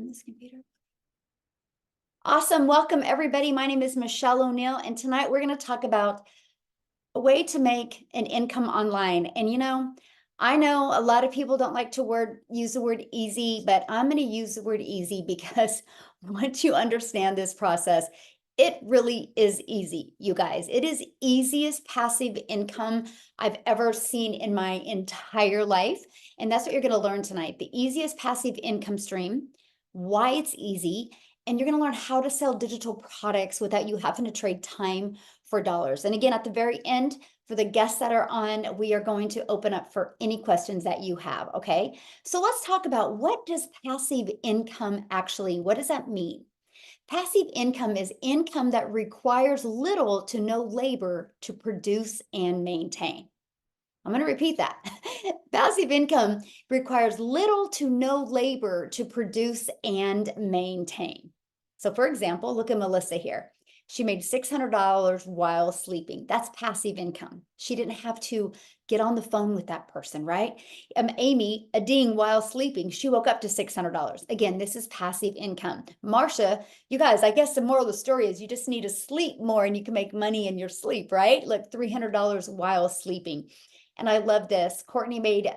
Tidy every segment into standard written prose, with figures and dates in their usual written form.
on this computer. Awesome. Welcome, everybody. My name is Michelle O'Neill, and tonight we're going to talk about a way to make an income online. And I know a lot of people don't like to use the word easy, but I'm going to use the word easy because once you understand this process, it really is easy, you guys. It is easiest passive income I've ever seen in my entire life. And that's what you're going to learn tonight. The easiest passive income stream, why it's easy, and you're going to learn how to sell digital products without you having to trade time for dollars. And again, at the very end, for the guests that are on, we are going to open up for any questions that you have, okay? So let's talk about, what does passive income actually, what does that mean? Passive income is income that requires little to no labor to produce and maintain. I'm going to repeat that. Passive income requires little to no labor to produce and maintain. So for example, look at Melissa here. She made $600 while sleeping. That's passive income. She didn't have to get on the phone with that person, right? Amy, a ding while sleeping. She woke up to $600. Again, this is passive income. Marcia, you guys, I guess the moral of the story is you just need to sleep more and you can make money in your sleep, right? Like $300 while sleeping. And I love this. Courtney made,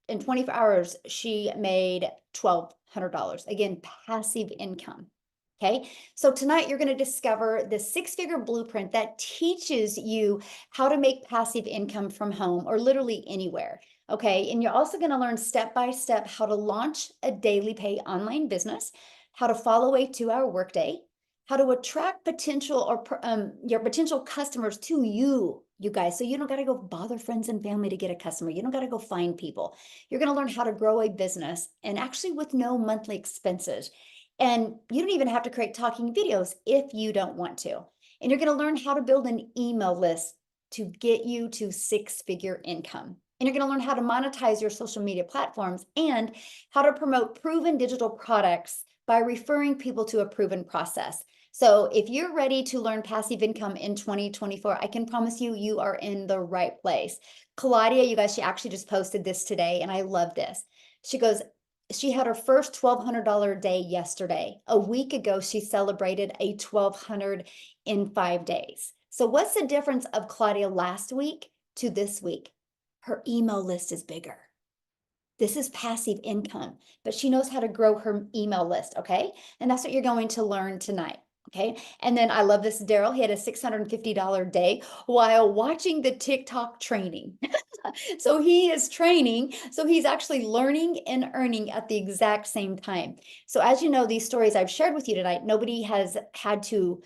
in 24 hours, she made $1,200. Again, passive income. Okay, so tonight you're going to discover the six-figure blueprint that teaches you how to make passive income from home or literally anywhere. Okay, and you're also going to learn step-by-step how to launch a daily pay online business, how to follow a 2-hour workday, how to attract potential or your potential customers to you guys, so you don't got to go bother friends and family to get a customer. You don't got to go find people. You're going to learn how to grow a business, and actually with no monthly expenses. And you don't even have to create talking videos if you don't want to. And you're going to learn how to build an email list to get you to six-figure income. And you're going to learn how to monetize your social media platforms and how to promote proven digital products by referring people to a proven process. So if you're ready to learn passive income in 2024, I can promise you, you are in the right place. Claudia, you guys, she actually just posted this today, and I love this. She goes, she had her first $1,200 day yesterday. A week ago, she celebrated a $1,200 in 5 days. So what's the difference of Claudia last week to this week? Her email list is bigger. This is passive income, but she knows how to grow her email list, okay? And that's what you're going to learn tonight. Okay. And then I love this. Daryl, he had a $650 day while watching the TikTok training. So he is training. So he's actually learning and earning at the exact same time. So as you know, these stories I've shared with you tonight, nobody has had to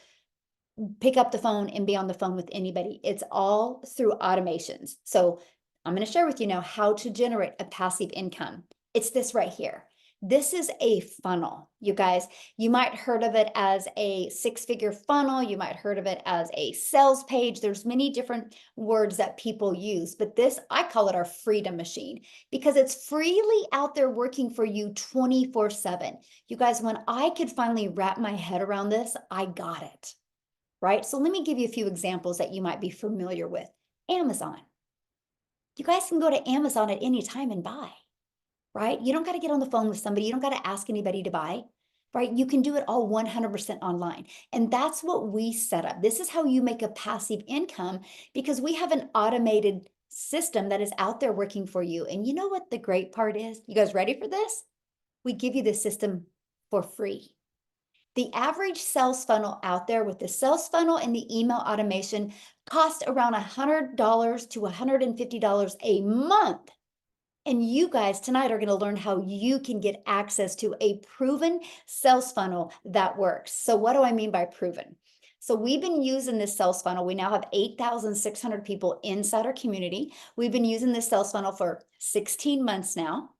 pick up the phone and be on the phone with anybody. It's all through automations. So I'm going to share with you now how to generate a passive income. It's this right here. This is a funnel, you guys. You might heard of it as a six-figure funnel. You might heard of it as a sales page. There's many different words that people use, but this, I call it our freedom machine, because it's freely out there working for you 24/7. You guys, when I could finally wrap my head around this, I got it, right? So let me give you a few examples that you might be familiar with. Amazon. You guys can go to Amazon at any time and buy. Right? You don't got to get on the phone with somebody. You don't got to ask anybody to buy, right? You can do it all 100% online. And that's what we set up. This is how you make a passive income, because we have an automated system that is out there working for you. And you know what the great part is? You guys ready for this? We give you this system for free. The average sales funnel out there with the sales funnel and the email automation costs around $100 to $150 a month. And you guys tonight are going to learn how you can get access to a proven sales funnel that works. So what do I mean by proven? So we've been using this sales funnel. We now have 8,600 people inside our community. We've been using this sales funnel for 16 months now.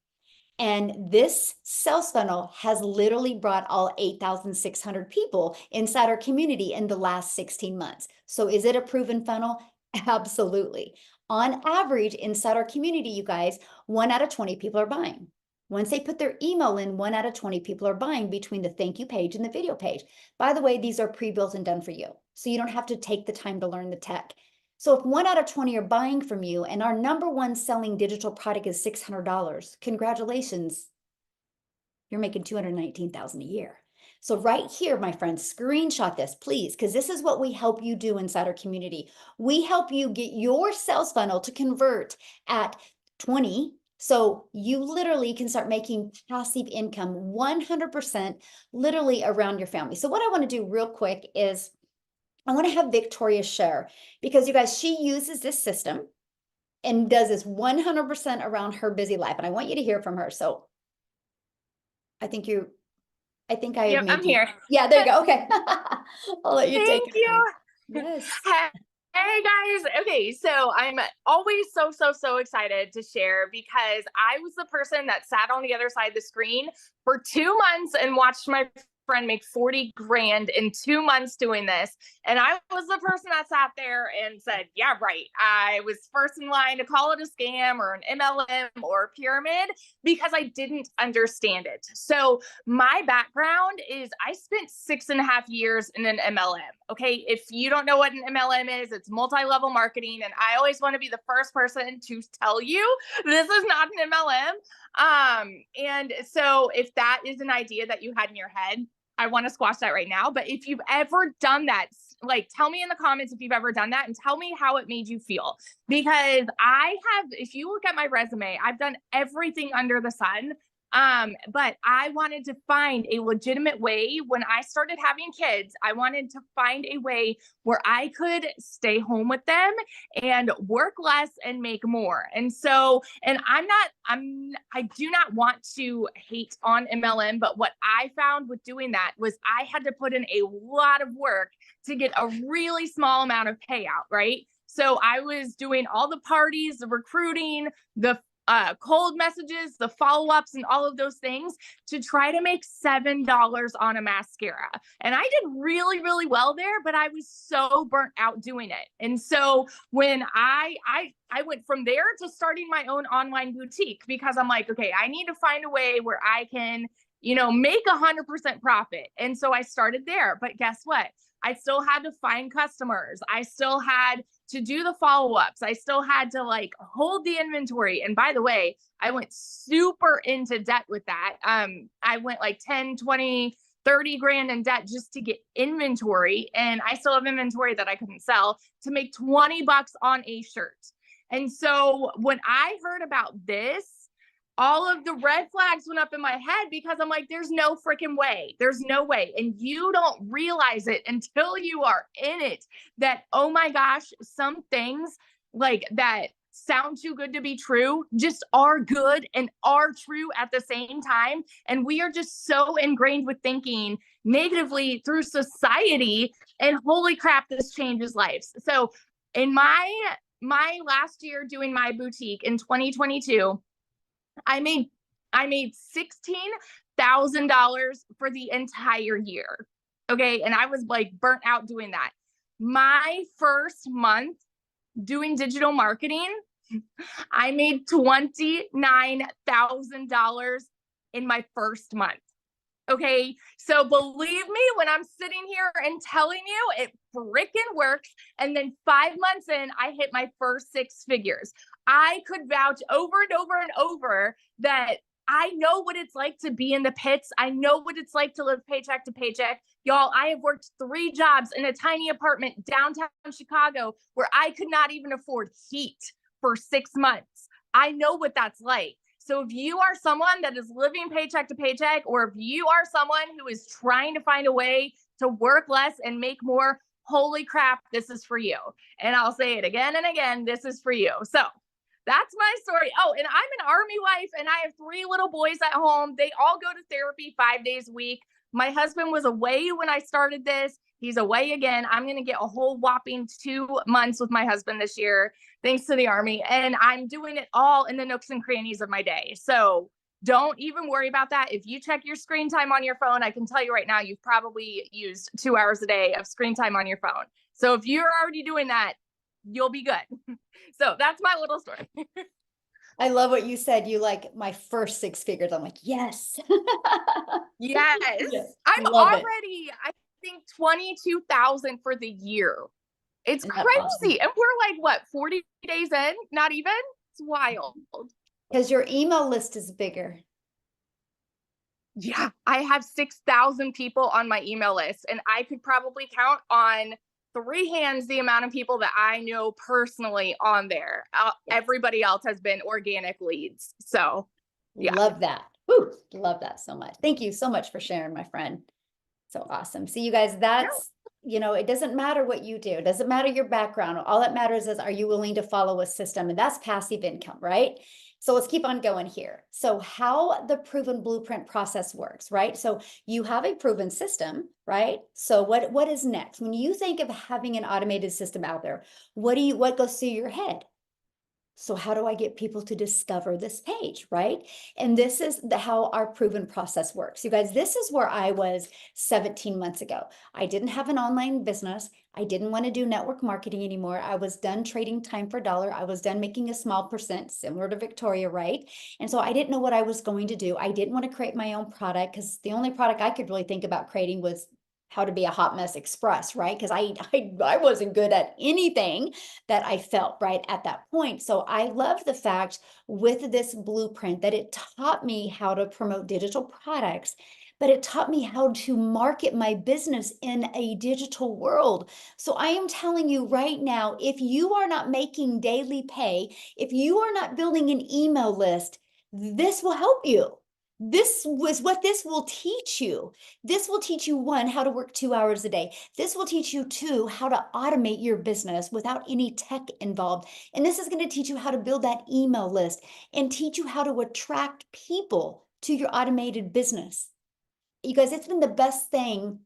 And this sales funnel has literally brought all 8,600 people inside our community in the last 16 months. So is it a proven funnel? Absolutely. On average, inside our community, you guys, 1 out of 20 people are buying. Once they put their email in, 1 out of 20 people are buying between the thank you page and the video page. By the way, these are pre-built and done for you, so you don't have to take the time to learn the tech. So if 1 out of 20 are buying from you, and our number one selling digital product is $600, congratulations. you're making 219,000 a year. So right here, my friends, screenshot this, please, because this is what we help you do inside our community. We help you get your sales funnel to convert at 20. So you literally can start making passive income 100% literally around your family. So what I want to do real quick is I want to have Victoria share, because you guys, she uses this system and does this 100% around her busy life. And I want you to hear from her. So I think I Yep, made I'm you. here. Yeah, there you go. Okay. I'll let you take Thank it you. away. Yes. Hey guys. Okay, so I'm always so excited to share, because I was the person that sat on the other side of the screen for 2 months and watched my friend make 40 grand in 2 months doing this. And I was the person that sat there and said, yeah, right. I was first in line to call it a scam or an MLM or a pyramid, because I didn't understand it. So my background is I spent 6.5 years in an MLM. Okay. If you don't know what an MLM is, it's multi-level marketing. And I always want to be the first person to tell you this is not an MLM. And so if that is an idea that you had in your head, I want to squash that right now. But if you've ever done that, like, tell me in the comments if you've ever done that, and tell me how it made you feel. Because I have, if you look at my resume, I've done everything under the sun. But I wanted to find a legitimate way. When I started having kids, I wanted to find a way where I could stay home with them and work less and make more. And so, and I do not want to hate on MLM, but what I found with doing that was I had to put in a lot of work to get a really small amount of payout, right? So I was doing all the parties, the recruiting, the cold messages, the follow-ups, and all of those things to try to make $7 on a mascara. And I did really well there, but I was so burnt out doing it. And so when I went from there to starting my own online boutique, because I'm like, okay, I need to find a way where I can, make 100% profit. And so I started there. But guess what? I still had to find customers. I still had to do the follow-ups. I still had to hold the inventory. And by the way, I went super into debt with that. I went 10, 20, 30 grand in debt just to get inventory. And I still have inventory that I couldn't sell to make 20 bucks on a shirt. And so when I heard about this, all of the red flags went up in my head, because I'm like, there's no freaking way. There's no way. And you don't realize it until you are in it, that, oh my gosh, some things that sound too good to be true just are good and are true at the same time. And we are just so ingrained with thinking negatively through society, and holy crap, this changes lives. So in my last year doing my boutique in 2022, I made $16,000 for the entire year. Okay. And I was burnt out doing that. My first month doing digital marketing, I made $29,000 in my first month. Okay. So believe me, when I'm sitting here and telling you it freaking works. And then 5 months in, I hit my first 6 figures. I could vouch over and over and over that I know what it's like to be in the pits. I know what it's like to live paycheck to paycheck. Y'all, I have worked 3 jobs in a tiny apartment downtown Chicago where I could not even afford heat for 6 months. I know what that's like. So if you are someone that is living paycheck to paycheck, or if you are someone who is trying to find a way to work less and make more, holy crap, this is for you. And I'll say it again and again, this is for you. So that's my story. Oh, and I'm an Army wife, and I have 3 little boys at home. They all go to therapy 5 days a week. My husband was away when I started this. He's away again. I'm going to get a whole whopping 2 months with my husband this year, thanks to the Army. And I'm doing it all in the nooks and crannies of my day. So don't even worry about that. If you check your screen time on your phone, I can tell you right now, you've probably used 2 hours a day of screen time on your phone. So if you're already doing that, you'll be good. So that's my little story. I love what you said. You my first 6 figures. I'm like, yes. Yes. Yes. I'm Love it. already, I think 22,000 for the year. It's Isn't that crazy. awesome? And we're what, 40 days in? Not even? It's wild. Because your email list is bigger. Yeah, I have 6,000 people on my email list, and I could probably count on three hands the amount of people that I know personally on there. Yes. Everybody else has been organic leads. So, yeah. Love that. Woo, love that so much. Thank you so much for sharing, my friend. So awesome. See, you guys, that's, it doesn't matter what you do. It doesn't matter your background. All that matters is, are you willing to follow a system? And that's passive income, right? So let's keep on going here. So how the proven blueprint process works, right? So you have a proven system, right? So what is next? When you think of having an automated system out there, what goes through your head? So how do I get people to discover this page, right? And this is how our proven process works. You guys, this is where I was 17 months ago. I didn't have an online business. I didn't want to do network marketing anymore. I was done trading time for dollar. I was done making a small percent, similar to Victoria, right? And so I didn't know what I was going to do. I didn't want to create my own product because the only product I could really think about creating was how to be a hot mess express, right? Because I wasn't good at anything that I felt right at that point. So I love the fact with this blueprint that it taught me how to promote digital products, but it taught me how to market my business in a digital world. So I am telling you right now, if you are not making daily pay, if you are not building an email list, this will help you. This was what this will teach you. This will teach you, one, how to work 2 hours a day. This will teach you, two, how to automate your business without any tech involved. And this is going to teach you how to build that email list and teach you how to attract people to your automated business. You guys, it's been the best thing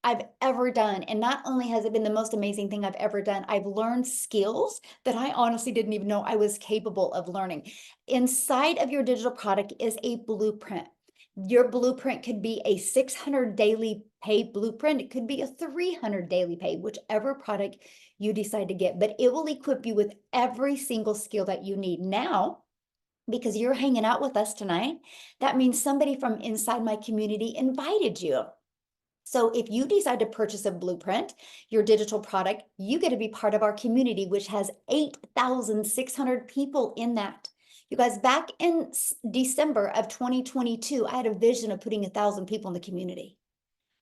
I've ever done. And not only has it been the most amazing thing I've ever done, I've learned skills that I honestly didn't even know I was capable of learning. Inside of your digital product is a blueprint. Your blueprint could be a 600 daily pay blueprint. It could be a 300 daily pay, whichever product you decide to get, but it will equip you with every single skill that you need. Now, because you're hanging out with us tonight, that means somebody from inside my community invited you. So if you decide to purchase a blueprint, your digital product, you get to be part of our community, which has 8,600 people in that. You guys, back in December of 2022, I had a vision of putting 1,000 people in the community.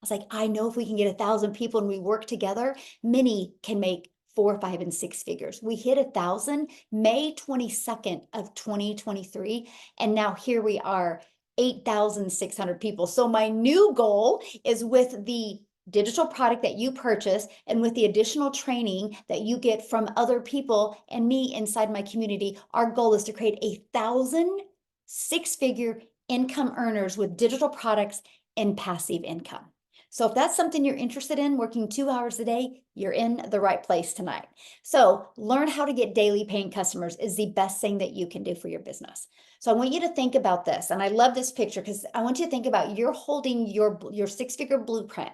I was like, I know if we can get 1,000 people and we work together, many can make 4, 5, and 6 figures. We hit 1,000 May 22nd of 2023. And now here we are, 8,600 people. So my new goal is, with the digital product that you purchase and with the additional training that you get from other people and me inside my community, our goal is to create 1,000 6-figure income earners with digital products and passive income. So if that's something you're interested in, working 2 hours a day, you're in the right place tonight. So learn how to get daily paying customers is the best thing that you can do for your business. So I want you to think about this. And I love this picture because I want you to think about, you're holding your 6-figure blueprint.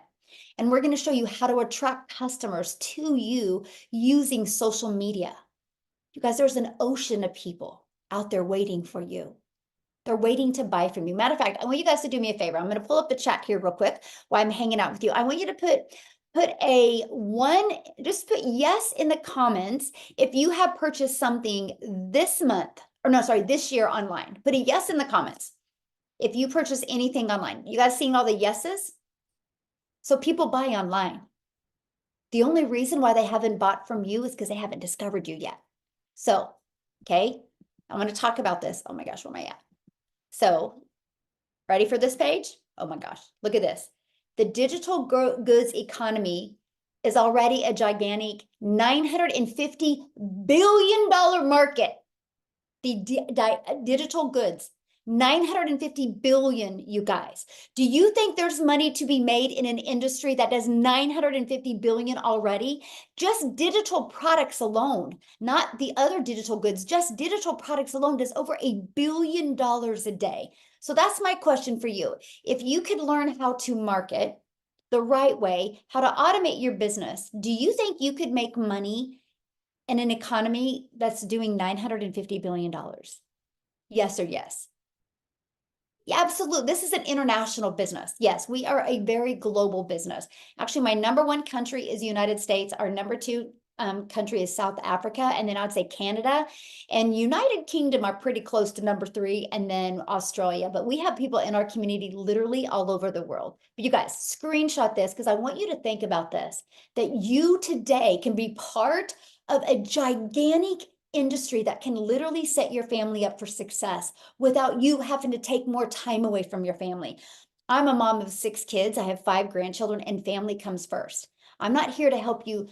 And we're going to show you how to attract customers to you using social media. You guys, there's an ocean of people out there waiting for you. They're waiting to buy from you. Matter of fact, I want you guys to do me a favor. I'm going to pull up the chat here real quick while I'm hanging out with you. I want you to just put yes in the comments if you have purchased something this month, or no, sorry, this year online. Put a yes in the comments if you purchase anything online. You guys seeing all the yeses? So people buy online. The only reason why they haven't bought from you is because they haven't discovered you yet. So, okay, I want to talk about this. Oh my gosh, where am I at? So, ready for this page? Oh my gosh, look at this. The digital goods economy is already a gigantic $950 billion market. The digital goods, 950 billion, you guys. Do you think there's money to be made in an industry that does 950 billion already? Just digital products alone, not the other digital goods, just digital products alone does over $1 billion a day. So that's my question for you. If you could learn how to market the right way, how to automate your business, do you think you could make money in an economy that's doing $950 billion? Yes or yes? Yeah, absolutely. This is an international business. Yes, we are a very global business. Actually, my #1 country is the United States. Our #2 country is South Africa, and then I'd say Canada and United Kingdom are pretty close to number 3, and then Australia. But we have people in our community literally all over the world. But you guys, screenshot this because I want you to think about this, that you today can be part of a gigantic industry that can literally set your family up for success without you having to take more time away from your family. I'm a mom of 6 kids. I have 5 grandchildren, and family comes first. I'm not here to help you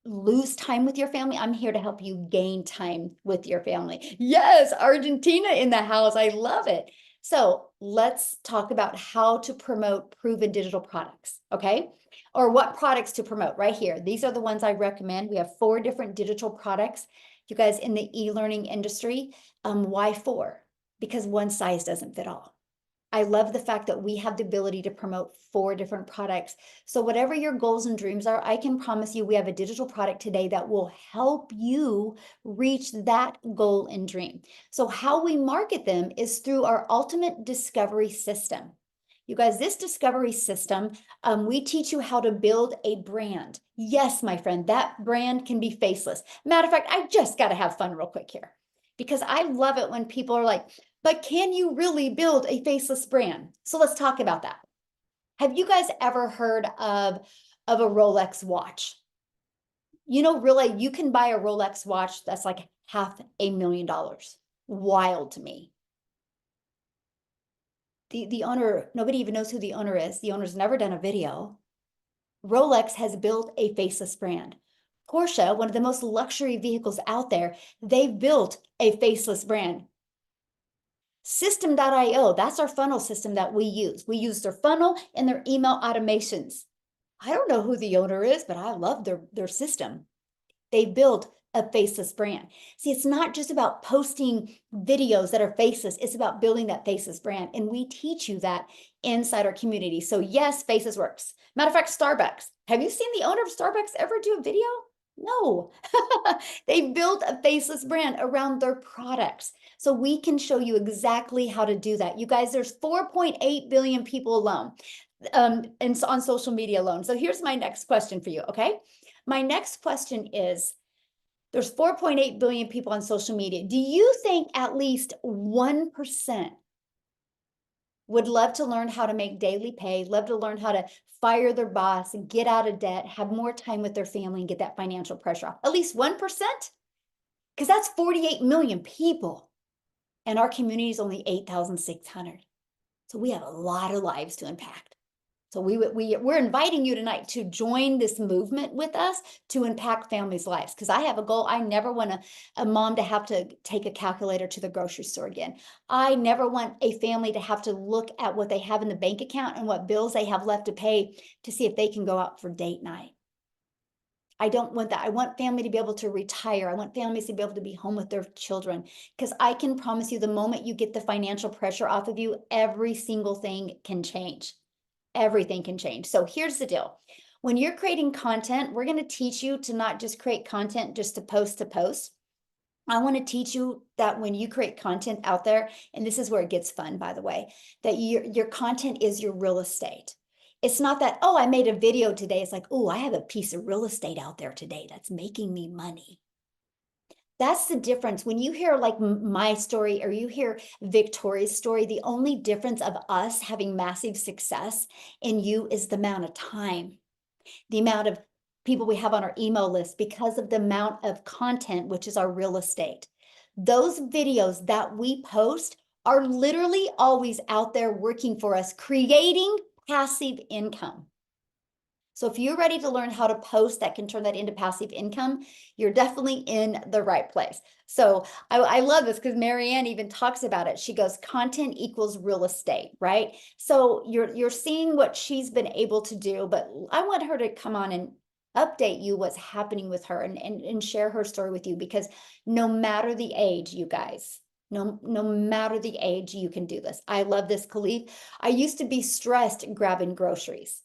lose time with your family. I'm here to help you gain time with your family. Yes, Argentina in the house. I love it. So let's talk about how to promote proven digital products, okay? Or what products to promote right here. These are the ones I recommend. We have 4 different digital products. You guys in the e-learning industry, why 4? Because one size doesn't fit all. I love the fact that we have the ability to promote 4 different products. So whatever your goals and dreams are, I can promise you we have a digital product today that will help you reach that goal and dream. So how we market them is through our ultimate discovery system. You guys, this discovery system, we teach you how to build a brand. Yes, my friend, that brand can be faceless. Matter of fact, I just got to have fun real quick here because I love it when people are like, but can you really build a faceless brand? So let's talk about that. Have you guys ever heard of a Rolex watch? You know, really, you can buy a Rolex watch that's like $500,000. Wild to me. The owner, nobody even knows who the owner is. The owner's never done a video. Rolex has built a faceless brand. Porsche, one of the most luxury vehicles out there, they've built a faceless brand. System.io, that's our funnel system that we use. We use their funnel and their email automations. I don't know who the owner is, but I love their system. They built a faceless brand. See, it's not just about posting videos that are faceless. It's about building that faceless brand. And we teach you that inside our community. So yes, faceless works. Matter of fact, Starbucks. Have you seen the owner of Starbucks ever do a video? No. They built a faceless brand around their products. So we can show you exactly how to do that. You guys, there's 4.8 billion people alone and on social media alone. So here's my next question for you, okay? My next question is, there's 4.8 billion people on social media. Do you think at least 1% would love to learn how to make daily pay, love to learn how to fire their boss, get out of debt, have more time with their family, and get that financial pressure off? At least 1%? Because that's 48 million people. And our community is only 8,600. So we have a lot of lives to impact. So we're inviting you tonight to join this movement with us to impact families' lives. Because I have a goal. I never want a mom to have to take a calculator to the grocery store again. I never want a family to have to look at what they have in the bank account and what bills they have left to pay to see if they can go out for date night. I don't want that. I want family to be able to retire. I want families to be able to be home with their children, because I can promise you the moment you get the financial pressure off of you, every single thing can change. Everything can change. So here's the deal. When you're creating content, we're going to teach you to not just create content just to post. I want to teach you that when you create content out there, and this is where it gets fun, by the way, that your content is your real estate. It's not that, oh, I made a video today. It's like, oh, I have a piece of real estate out there today that's making me money. That's the difference. When you hear like my story or you hear Victoria's story, the only difference of us having massive success in you is the amount of time, the amount of people we have on our email list because of the amount of content, which is our real estate. Those videos that we post are literally always out there working for us, creating passive income. So if you're ready to learn how to post that can turn that into passive income, you're definitely in the right place. So I love this because Marianne even talks about it. She goes, content equals real estate, right? So you're seeing what she's been able to do, but I want her to come on and update you what's happening with her and share her story with you, because no matter the age, you guys, no matter the age, you can do this. I love this, Khalif. I used to be stressed grabbing groceries.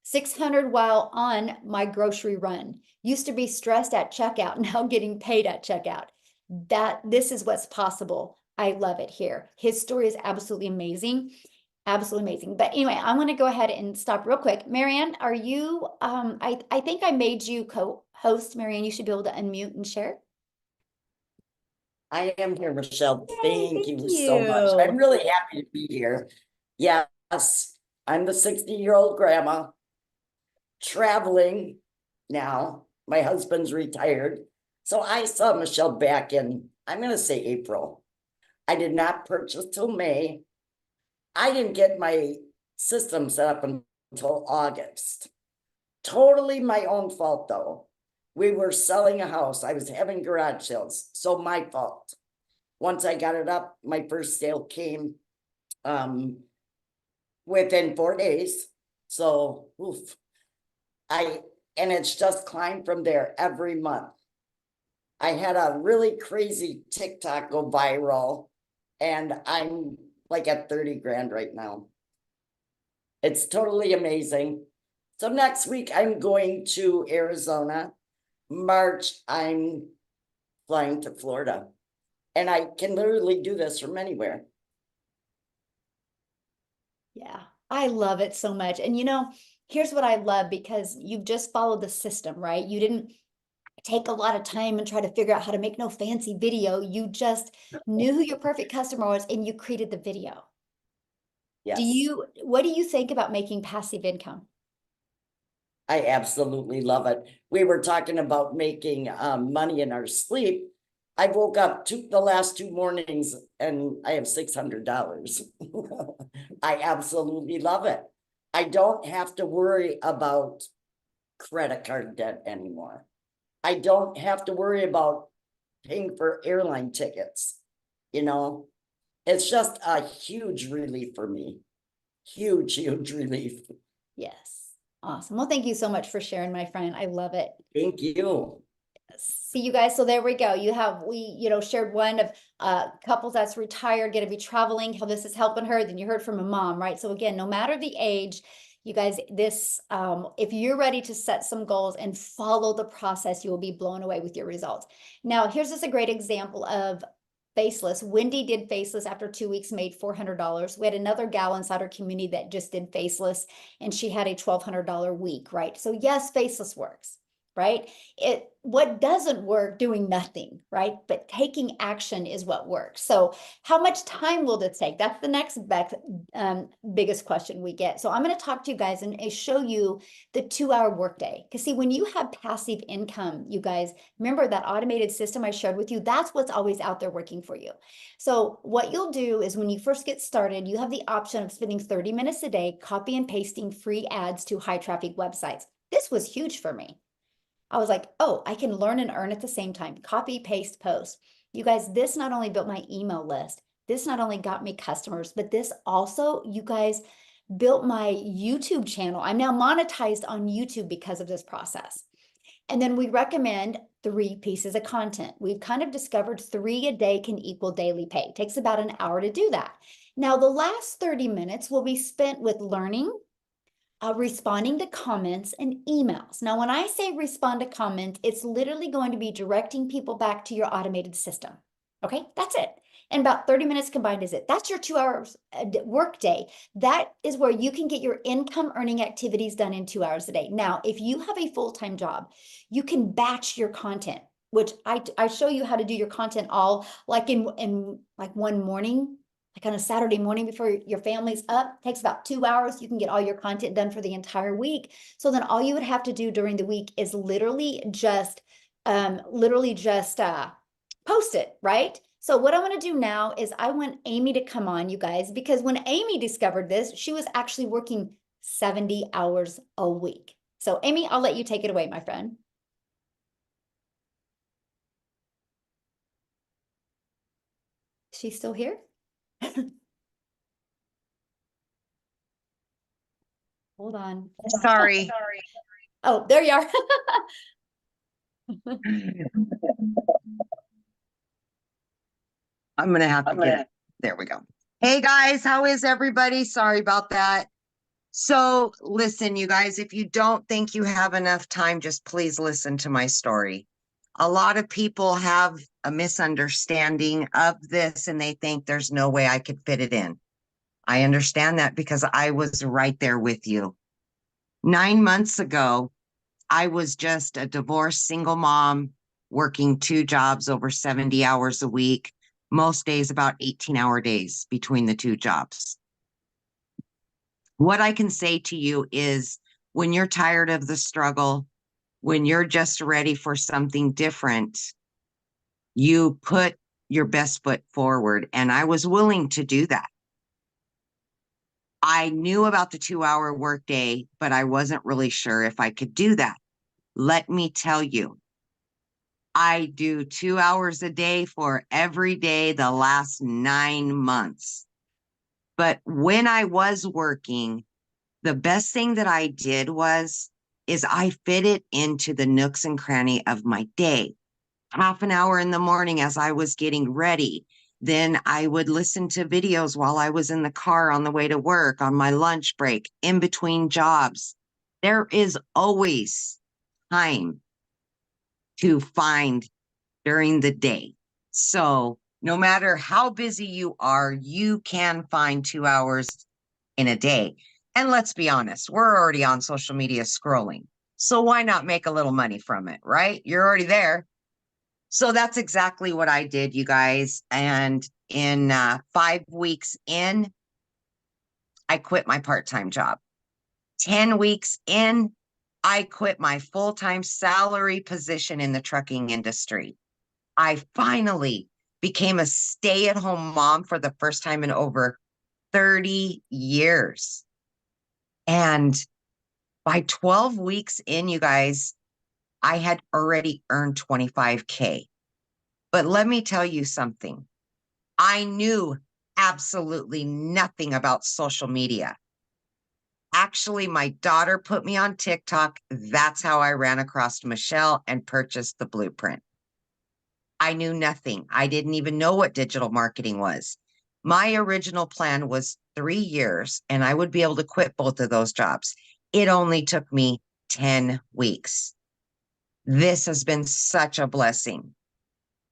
600 while on my grocery run. Used to be stressed at checkout, now getting paid at checkout. This is what's possible. I love it here. His story is absolutely amazing. Absolutely amazing. But anyway, I want to go ahead and stop real quick. Marianne, are you, I think I made you host, Marianne, you should be able to unmute and share. I am here, Michelle. Yay, Thank thank you so much. you. I'm really happy to be here. Yes, I'm the 60-year-old grandma traveling now. My husband's retired. So I saw Michelle back in, I'm going to say April. I did not purchase till May. I didn't get my system set up until August. Totally my own fault, though. We were selling a house. I was having garage sales, so my fault. Once I got it up, my first sale came within 4 days. So oof. And it's just climbed from there every month. I had a really crazy TikTok go viral, and I'm like at 30 grand right now. It's totally amazing. So next week I'm going to Arizona. March, I'm flying to Florida. And I can literally do this from anywhere. Yeah, I love it so much. And here's what I love, because you've just followed the system, right? You didn't take a lot of time and try to figure out how to make no fancy video. You just knew who your perfect customer was and you created the video. Yes. What do you think about making passive income? I absolutely love it. We were talking about making money in our sleep. I woke up the last 2 mornings and I have $600. I absolutely love it. I don't have to worry about credit card debt anymore. I don't have to worry about paying for airline tickets. It's just a huge relief for me. Huge, huge relief. Yes. Awesome. Well, thank you so much for sharing, my friend. I love it. Thank you. See you guys. So there we go. We shared one of couples that's retired, going to be traveling, how this is helping her. Then you heard from a mom, right? So again, no matter the age, you guys, if you're ready to set some goals and follow the process, you will be blown away with your results. Now, here's just a great example of Faceless. Wendy did Faceless after 2 weeks, made $400. We had another gal inside our community that just did Faceless, and she had a $1,200 week, right? So yes, Faceless works, right? What doesn't work, doing nothing, right? But taking action is what works. So how much time will this take? That's the next biggest question we get. So I'm going to talk to you guys and show you the 2-hour workday. Because see, when you have passive income, you guys, remember that automated system I shared with you, that's what's always out there working for you. So what you'll do is when you first get started, you have the option of spending 30 minutes a day, copy and pasting free ads to high traffic websites. This was huge for me. I was like, oh, I can learn and earn at the same time. Copy, paste, post. You guys, this not only built my email list, this not only got me customers, but this also, you guys, built my YouTube channel. I'm now monetized on YouTube because of this process. And then we recommend 3 pieces of content. We've kind of discovered 3 a day can equal daily pay. It takes about an hour to do that. Now, the last 30 minutes will be spent with learning, responding to comments and emails. Now, when I say respond to comment, it's literally going to be directing people back to your automated system. Okay, that's it. And about 30 minutes combined is it. That's your 2 hours work day. That is where you can get your income earning activities done in 2 hours a day. Now, if you have a full-time job, you can batch your content, which I show you how to do your content all like in like one morning, like on a Saturday morning before your family's up. Takes about 2 hours. You can get all your content done for the entire week. So then all you would have to do during the week is literally just post it, right? So what I want to do now is I want Amy to come on, you guys, because when Amy discovered this, she was actually working 70 hours a week. So Amy, I'll let you take it away, my friend. She's still here? Hold on. Sorry. Oh, there you are. I'm gonna have to get it. There we go. Hey guys, how is everybody? Sorry about that. So listen, you guys, if you don't think you have enough time, just please listen to my story. A lot of people have a misunderstanding of this and they think there's no way I could fit it in. I understand that because I was right there with you. 9 months ago, I was just a divorced single mom working 2 jobs over 70 hours a week, most days about 18-hour days between the 2 jobs. What I can say to you is when you're tired of the struggle, when you're just ready for something different, you put your best foot forward. And I was willing to do that. I knew about the 2-hour workday, but I wasn't really sure if I could do that. Let me tell you, I do 2 hours a day for every day the last 9 months. But when I was working, the best thing that I did is I fit it into the nooks and cranny of my day. Half an hour in the morning as I was getting ready. Then I would listen to videos while I was in the car on the way to work, on my lunch break, in between jobs. There is always time to find during the day. So no matter how busy you are, you can find 2 hours in a day. And let's be honest, we're already on social media scrolling. So why not make a little money from it, right? You're already there. So that's exactly what I did, you guys. And in 5 weeks in, I quit my part-time job. 10 weeks in, I quit my full-time salary position in the trucking industry. I finally became a stay-at-home mom for the first time in over 30 years. And by 12 weeks in, you guys, I had already earned 25K. But let me tell you something. I knew absolutely nothing about social media. Actually, my daughter put me on TikTok. That's how I ran across Michelle and purchased the blueprint. I knew nothing. I didn't even know what digital marketing was. My original plan was 3 years and I would be able to quit both of those jobs. It only took me 10 weeks. This has been such a blessing.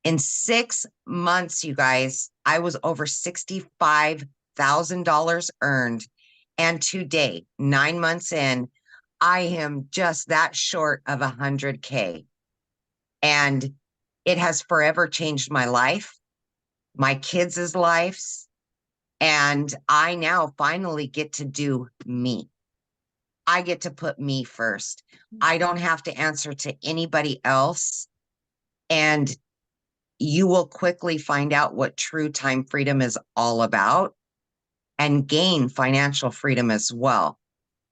In 6 months, you guys, I was over $65,000 earned. And today, 9 months in, I am just that short of 100K. And it has forever changed my life, my kids' lives. And I now finally get to do me. I get to put me first. I don't have to answer to anybody else. And you will quickly find out what true time freedom is all about and gain financial freedom as well.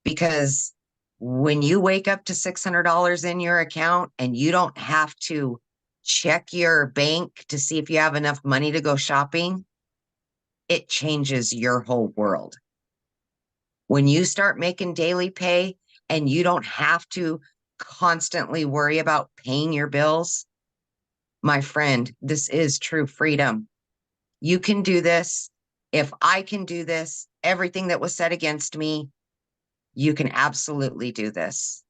Because when you wake up to $600 in your account and you don't have to check your bank to see if you have enough money to go shopping, it changes your whole world. When you start making daily pay and you don't have to constantly worry about paying your bills, my friend, this is true freedom. You can do this. If I can do this, everything that was said against me, you can absolutely do this.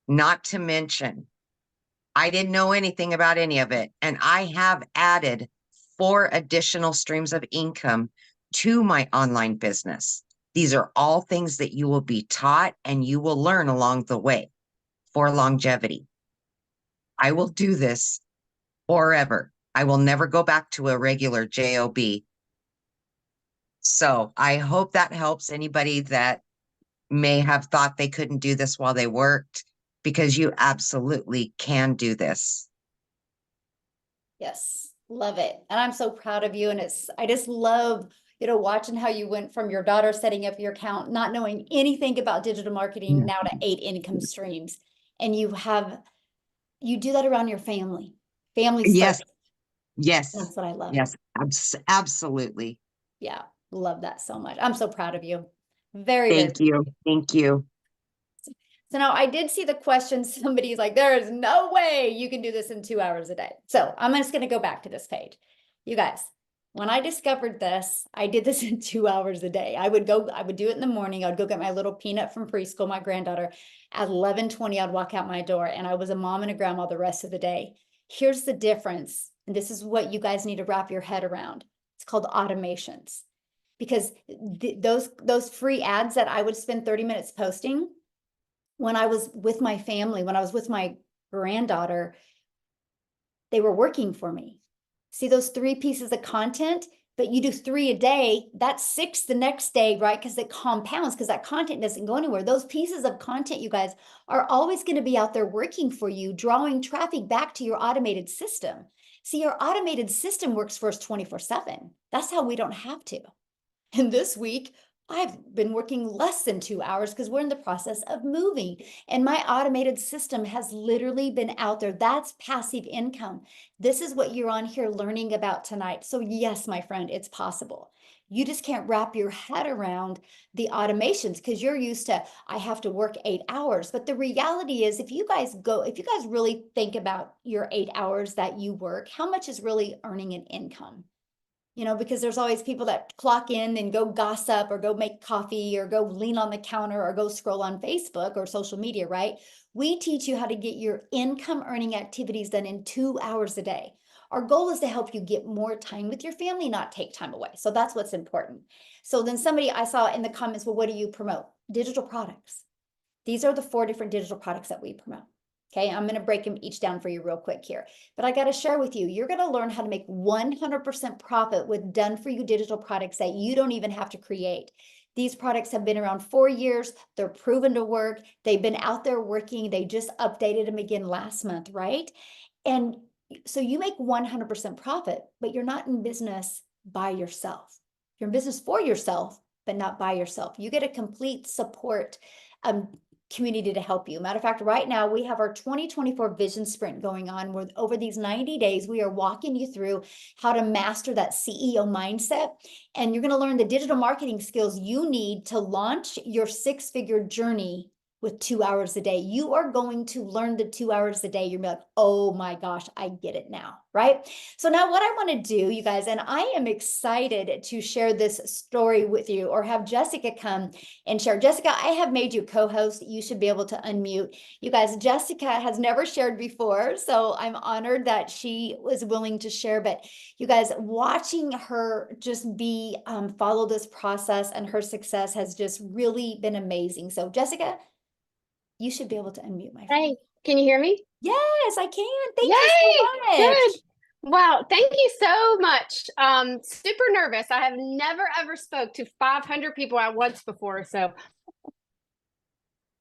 Not to mention, I didn't know anything about any of it. And I have added 4 additional streams of income to my online business. These are all things that you will be taught and you will learn along the way for longevity. I will do this forever. I will never go back to a regular job. So I hope that helps anybody that may have thought they couldn't do this while they worked, because you absolutely can do this. Yes, love it. And I'm so proud of you. And I just love, watching how you went from your daughter setting up your account, not knowing anything about digital marketing, now to 8 income streams. And you do that around your family. Family Yes. first. Yes. That's what I love. Yes, absolutely. Yeah, love that so much. I'm so proud of you. Very, very. Thank you. Thank you. So now I did see the question. Somebody's like, there is no way you can do this in 2 hours a day. So I'm just going to go back to this page. You guys, when I discovered this, I did this in 2 hours a day. I would do it in the morning. I'd go get my little Peanut from preschool, my granddaughter. At 11:20, I'd walk out my door, and I was a mom and a grandma the rest of the day. Here's the difference. And this is what you guys need to wrap your head around. It's called automations. Because those free ads that I would spend 30 minutes posting, when I was with my family, when I was with my granddaughter, they were working for me. See those 3 pieces of content, but you do 3 a day, that's 6 the next day, right? Because it compounds, because that content doesn't go anywhere. Those pieces of content, you guys, are always going to be out there working for you, drawing traffic back to your automated system. See, your automated system works for us 24/7. That's how we don't have to. And this week, I've been working less than 2 hours because we're in the process of moving. And my automated system has literally been out there. That's passive income. This is what you're on here learning about tonight. So, yes, my friend, it's possible. You just can't wrap your head around the automations because you're used to, I have to work 8 hours. But the reality is, if you guys really think about your 8 hours that you work, how much is really earning an income? Because there's always people that clock in and go gossip or go make coffee or go lean on the counter or go scroll on Facebook or social media, right? We teach you how to get your income earning activities done in 2 hours a day. Our goal is to help you get more time with your family, not take time away. So that's what's important. So then somebody I saw in the comments, well, what do you promote? Digital products. These are the 4 different digital products that we promote. Okay, I'm going to break them each down for you real quick here. But I got to share with you, you're going to learn how to make 100% profit with done for you digital products that you don't even have to create. These products have been around 4 years. They're proven to work. They've been out there working. They just updated them again last month, right? And so you make 100% profit, but you're not in business by yourself. You're in business for yourself, but not by yourself. You get a complete support community to help you. Matter of fact, right now we have our 2024 vision sprint going on where over these 90 days, we are walking you through how to master that CEO mindset. And you're going to learn the digital marketing skills you need to launch your 6-figure journey with 2 hours a day. You are going to learn the 2 hours a day. You're gonna be like, oh my gosh, I get it now, right? So now what I want to do, you guys, and I am excited to share this story with you or have Jessica come and share. Jessica, I have made you co-host. You should be able to unmute. You guys, Jessica has never shared before, so I'm honored that she was willing to share. But you guys, watching her just be follow this process and her success has just really been amazing. So Jessica, you should be able to unmute, my friend. Hey, can you hear me? Yes, I can. Thank Yay! you so much. Good. Wow, thank you so much. Super nervous. I have never ever spoke to 500 people at once before, so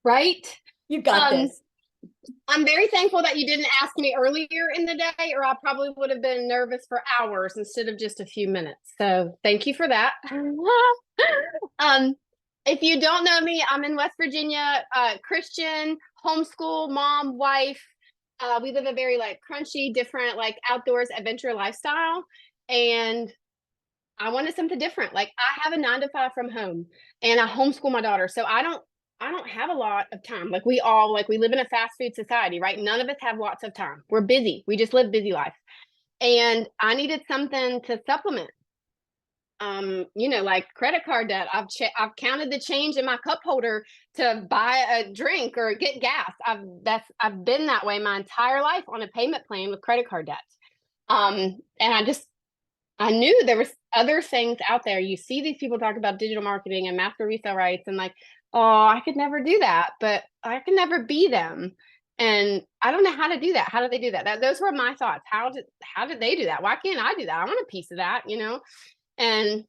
right? You got this. I'm very thankful that you didn't ask me earlier in the day, or I probably would have been nervous for hours instead of just a few minutes. So thank you for that. If you don't know me, I'm in West Virginia, Christian, homeschool, mom, wife. We live a very crunchy, different, outdoors adventure lifestyle. And I wanted something different. I have a 9-to-5 from home and I homeschool my daughter. So I don't have a lot of time. We live in a fast food society, right? None of us have lots of time. We're busy. We just live busy life. And I needed something to supplement. Credit card debt. I've counted the change in my cup holder to buy a drink or get gas. I've been that way my entire life on a payment plan with credit card debt. And I knew there was other things out there. You see these people talk about digital marketing and master resale rights and oh, I could never do that, but I can never be them. And I don't know how to do that. How do they do that? Those were my thoughts. How did they do that? Why can't I do that? I want a piece of that, And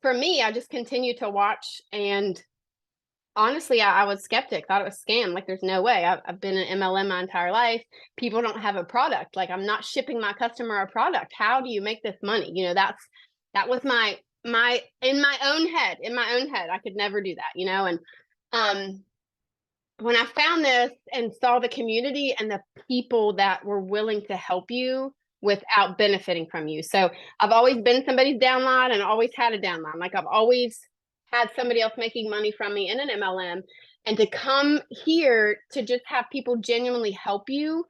for me, I just continued to watch, and honestly, I was skeptic, thought it was a scam. There's no way. I've been in MLM my entire life. People don't have a product. I'm not shipping my customer a product. How do you make this money? That was my in my own head, I could never do that, and when I found this and saw the community and the people that were willing to help you without benefiting from you. So I've always been somebody's downline and always had a downline. I've always had somebody else making money from me in an MLM, and to come here to just have people genuinely help you.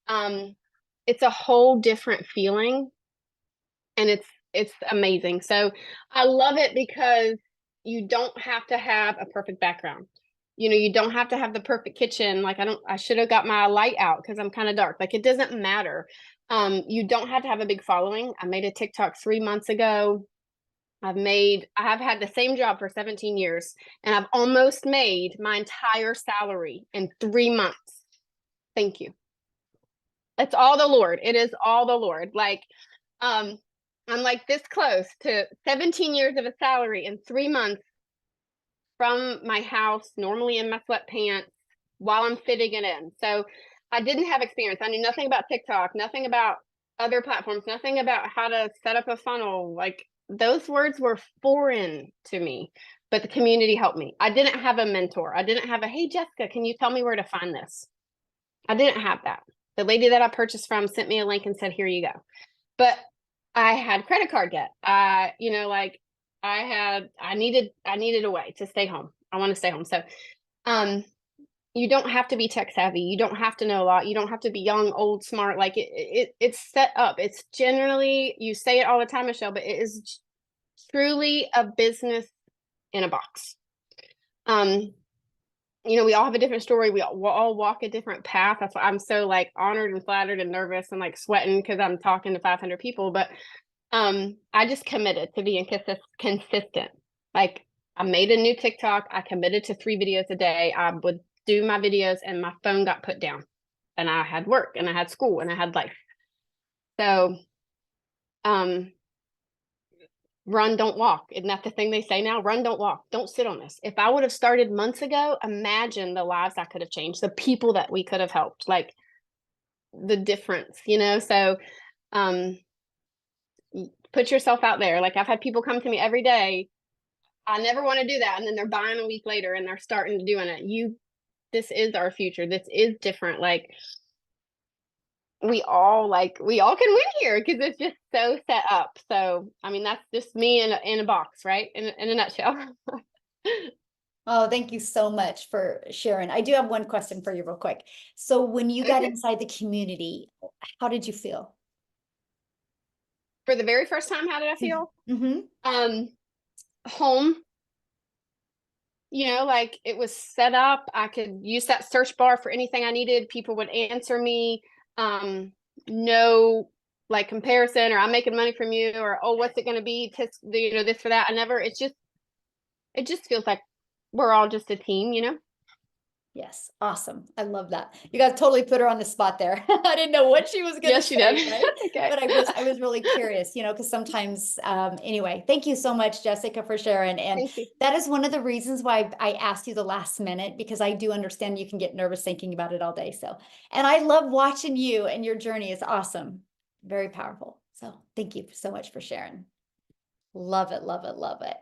It's a whole different feeling, and it's amazing. So I love it because you don't have to have a perfect background. You don't have to have the perfect kitchen. I should have got my light out because I'm kind of dark. It doesn't matter. You don't have to have a big following. I made a TikTok 3 months ago. I have had the same job for 17 years and I've almost made my entire salary in 3 months. Thank you. It's all the Lord. It is all the Lord. Like, I'm like this close to 17 years of a salary in 3 months from my house, normally in my sweatpants, while I'm fitting it in. So I didn't have experience. I knew nothing about TikTok, nothing about other platforms, nothing about how to set up a funnel. Like, those words were foreign to me, but the community helped me. I didn't have a mentor. I didn't have a, hey, Jessica, can you tell me where to find this? I didn't have that. The lady that I purchased from sent me a link and said, here you go. But I had credit card debt. You know, like I needed a way to stay home. I want to stay home. So, you don't have to be tech savvy. You don't have to know a lot. You don't have to be young, old, smart. Like it's set up. It's generally, you say it all the time, Michelle, but it is truly a business in a box. You know, we all have a different story. We'll all walk a different path. That's why I'm so like honored and flattered and nervous and like sweating because I'm talking to 500 people. But I just committed to being consistent. Like, I made a new TikTok. I committed to 3 videos a day. I would do my videos and my phone got put down and I had work and I had school and I had life. So, run, don't walk. Isn't that the thing they say now? Run, don't walk. Don't sit on this. If I would have started months ago, imagine the lives I could have changed, the people that we could have helped, like the difference, you know? So, put yourself out there. Like, I've had people come to me every day. I never want to do that. And then they're buying a week later and they're starting to doing it. This is our future. This is different. Like, we all can win here because it's just so set up. So, I mean, that's just me in a box, right? In a nutshell. Oh, thank you so much for sharing. I do have one question for you real quick. So when you got Okay. inside the community, how did you feel? For the very first time, how did I feel? Mm-hmm. Home. You know, like, it was set up. I could use that search bar for anything I needed. People would answer me. No, like, comparison, or I'm making money from you, or, oh, what's it going to be? You know, this for that. It just feels like we're all just a team, you know? Yes, awesome. I love that. You guys totally put her on the spot there. I didn't know what she was gonna Yes, you say, did. right? Okay. But I was really curious, you know, because sometimes, anyway, thank you so much, Jessica, for sharing. And Thank you. that is one of the reasons why I asked you the last minute, because I do understand you can get nervous thinking about it all day. So, and I love watching you and your journey is awesome. Very powerful. So thank you so much for sharing. Love it, love it, love it.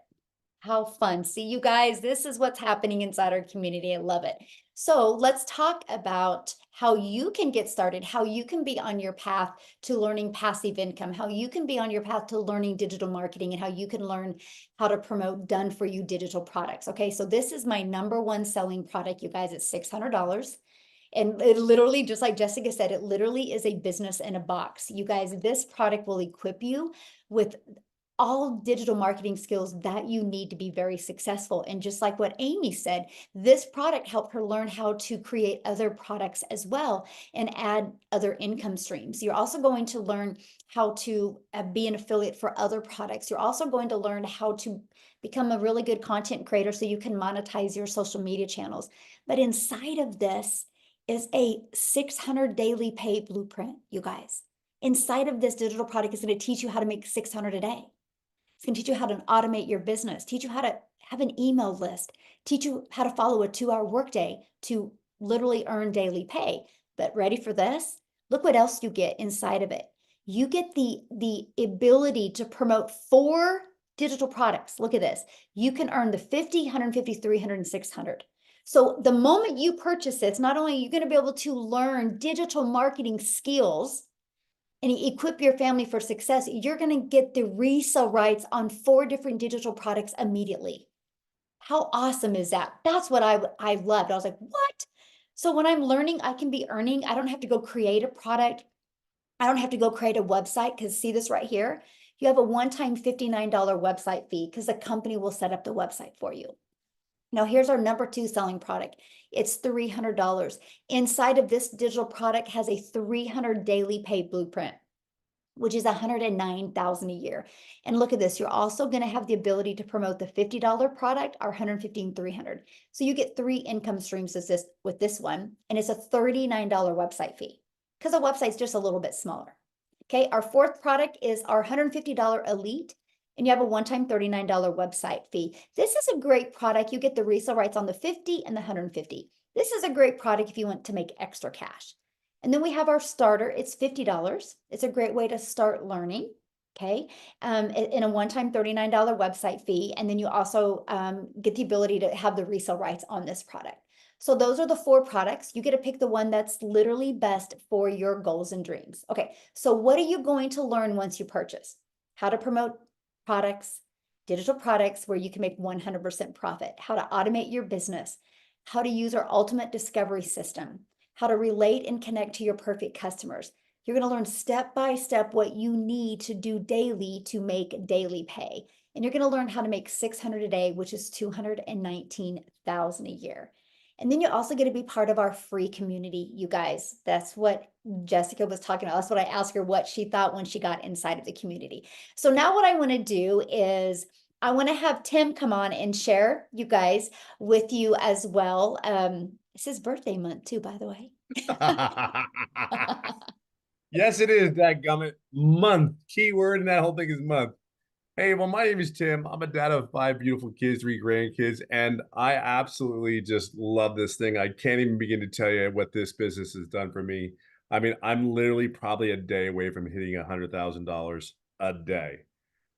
How fun. See, you guys, this is what's happening inside our community. I love it. So let's talk about how you can get started, how you can be on your path to learning passive income, how you can be on your path to learning digital marketing, and how you can learn how to promote done for you digital products. Okay, so this is my #1 selling product, you guys. It's $600. And it literally, just like Jessica said, it literally is a business in a box. You guys, this product will equip you with all digital marketing skills that you need to be very successful. And just like what Amy said, this product helped her learn how to create other products as well and add other income streams. You're also going to learn how to be an affiliate for other products. You're also going to learn how to become a really good content creator so you can monetize your social media channels. But inside of this is a 600 daily pay blueprint, you guys. Inside of this digital product is going to teach you how to make 600 a day. It's going to teach you how to automate your business, teach you how to have an email list, teach you how to follow a 2-hour workday to literally earn daily pay. But ready for this? Look what else you get inside of it. You get the ability to promote 4 digital products. Look at this. You can earn the 50, 150, 300, and 600. So the moment you purchase this, not only are you going to be able to learn digital marketing skills and equip your family for success, you're going to get the resale rights on 4 different digital products immediately. How awesome is that? That's what I loved. I was like, what? So when I'm learning, I can be earning. I don't have to go create a product. I don't have to go create a website, because see this right here? You have a one-time $59 website fee because the company will set up the website for you. Now here's our #2 selling product. It's $300. Inside of this digital product has a 300 daily pay blueprint. which is 109,000 a year. And look at this, you're also going to have the ability to promote the $50 product, our 150 and 300. So you get 3 income streams with this one, and it's a $39 website fee because the website's just a little bit smaller. Okay, our 4th product is our $150 Elite, and you have a one-time $39 website fee. This is a great product. You get the resale rights on the 50 and the 150. This is a great product if you want to make extra cash. And then we have our starter. It's $50. It's a great way to start learning. Okay. In a one-time $39 website fee. And then you also get the ability to have the resale rights on this product. So those are the 4 products. You get to pick the one that's literally best for your goals and dreams. Okay. So what are you going to learn once you purchase? How to promote products, digital products where you can make 100% profit, how to automate your business, how to use our ultimate discovery system, how to relate and connect to your perfect customers. You're going to learn step by step what you need to do daily to make daily pay. And you're going to learn how to make $600 a day, which is $219,000 a year. And then you also get to be part of our free community, you guys. That's what Jessica was talking about. That's what I asked her what she thought when she got inside of the community. So now what I want to do is I want to have Tim come on and share, you guys, with you as well. It's his birthday month too, by the way. Yes, it is that gummit month. Key word in that whole thing is month. Hey, well, my name is Tim. I'm a dad of 5 beautiful kids, 3 grandkids, and I absolutely just love this thing. I can't even begin to tell you what this business has done for me. I mean, I'm literally probably a day away from hitting $100,000 a day.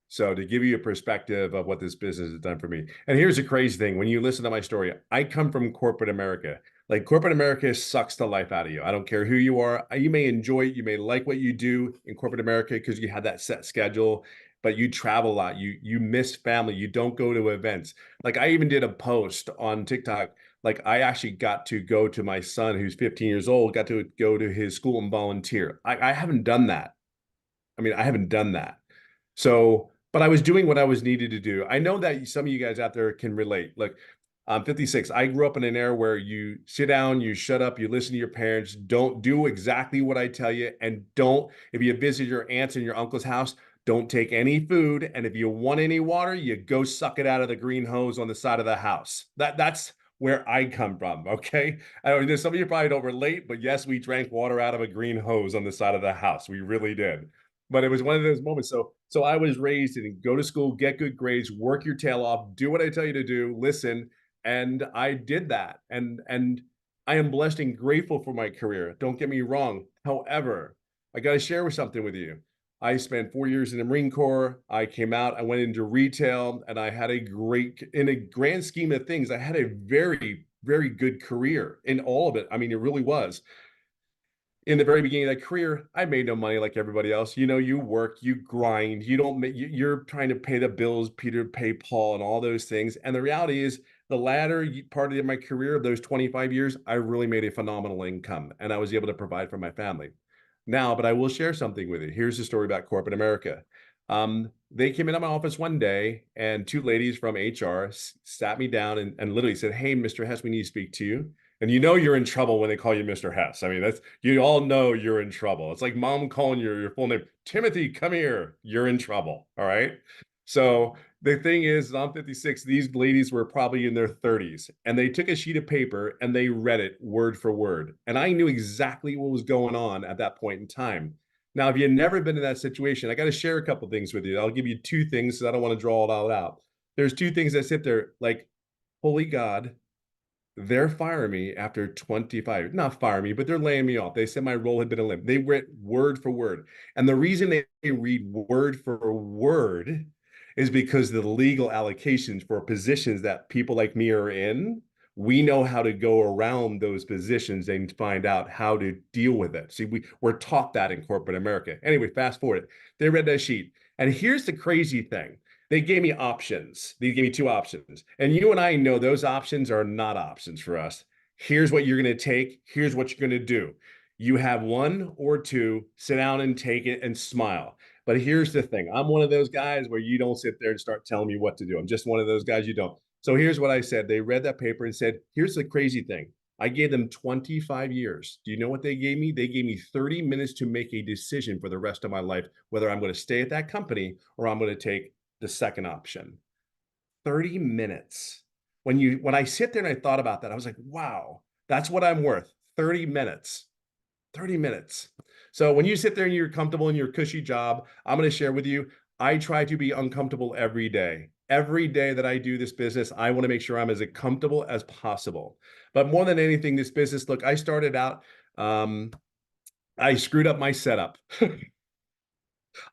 So to give you a perspective of what this business has done for me. And here's the crazy thing. When you listen to my story, I come from corporate America. Like corporate America sucks the life out of you. I don't care who you are. You may enjoy it. You may like what you do in corporate America because you have that set schedule, but you travel a lot. You miss family. You don't go to events. Like I even did a post on TikTok. Like I actually got to go to my son, who's 15 years old, got to go to his school and volunteer. I haven't done that. I mean, I haven't done that. So, but I was doing what I was needed to do. I know that some of you guys out there can relate. Look, I'm 56. I grew up in an era where you sit down, you shut up, you listen to your parents, don't do exactly what I tell you, and don't, if you visit your aunts and your uncle's house, don't take any food. And if you want any water, you go suck it out of the green hose on the side of the house. That's where I come from, okay? I know some of you probably don't relate, but yes, we drank water out of a green hose on the side of the house. We really did. But it was one of those moments. So I was raised in go to school, get good grades, work your tail off, do what I tell you to do, listen. And I did that. And I am blessed and grateful for my career. Don't get me wrong. However, I got to share something with you. I spent 4 years in the Marine Corps. I came out, I went into retail, and I had in a grand scheme of things, I had a very, very good career in all of it. I mean, it really was. In the very beginning of that career, I made no money like everybody else. You know, you work, you grind, you don't make, you're trying to pay the bills, Peter, pay Paul, and all those things. And the reality is, the latter part of my career of those 25 years, I really made a phenomenal income and I was able to provide for my family. Now, but I will share something with you. Here's the story about corporate America. They came into my office one day and 2 ladies from HR sat me down and literally said, "Hey, Mr. Hess, we need to speak to you." And you know you're in trouble when they call you Mr. Hess. I mean, that's, you all know you're in trouble. It's like mom calling your full name. "Timothy, come here. You're in trouble." All right. So the thing is, I'm 56. These ladies were probably in their 30s, and they took a sheet of paper and they read it word for word. And I knew exactly what was going on at that point in time. Now, if you've never been in that situation, I got to share a couple things with you. I'll give you 2 things because I don't want to draw it all out. There's 2 things that sit there like, holy God, they're firing me after 25, not fire me, but they're laying me off. They said my role had been eliminated. They read word for word. And the reason they read word for word is because the legal allocations for positions that people like me are in, we know how to go around those positions and find out how to deal with it. See, we're taught that in corporate America. Anyway, fast forward. They read that sheet. And here's the crazy thing. They gave me options. They gave me 2 options. And you and I know those options are not options for us. Here's what you're going to take. Here's what you're going to do. You have 1 or 2, sit down and take it and smile. But here's the thing. I'm one of those guys where you don't sit there and start telling me what to do. I'm just one of those guys you don't. So here's what I said. They read that paper and said, here's the crazy thing. I gave them 25 years. Do you know what they gave me? They gave me 30 minutes to make a decision for the rest of my life, whether I'm going to stay at that company or I'm going to take the second option. 30 minutes. When I sit there and I thought about that, I was like, wow, that's what I'm worth. 30 minutes. 30 minutes. So when you sit there and you're comfortable in your cushy job, I'm going to share with you, I try to be uncomfortable every day. Every day that I do this business, I want to make sure I'm as comfortable as possible. But more than anything, this business, look, I started out, I screwed up my setup.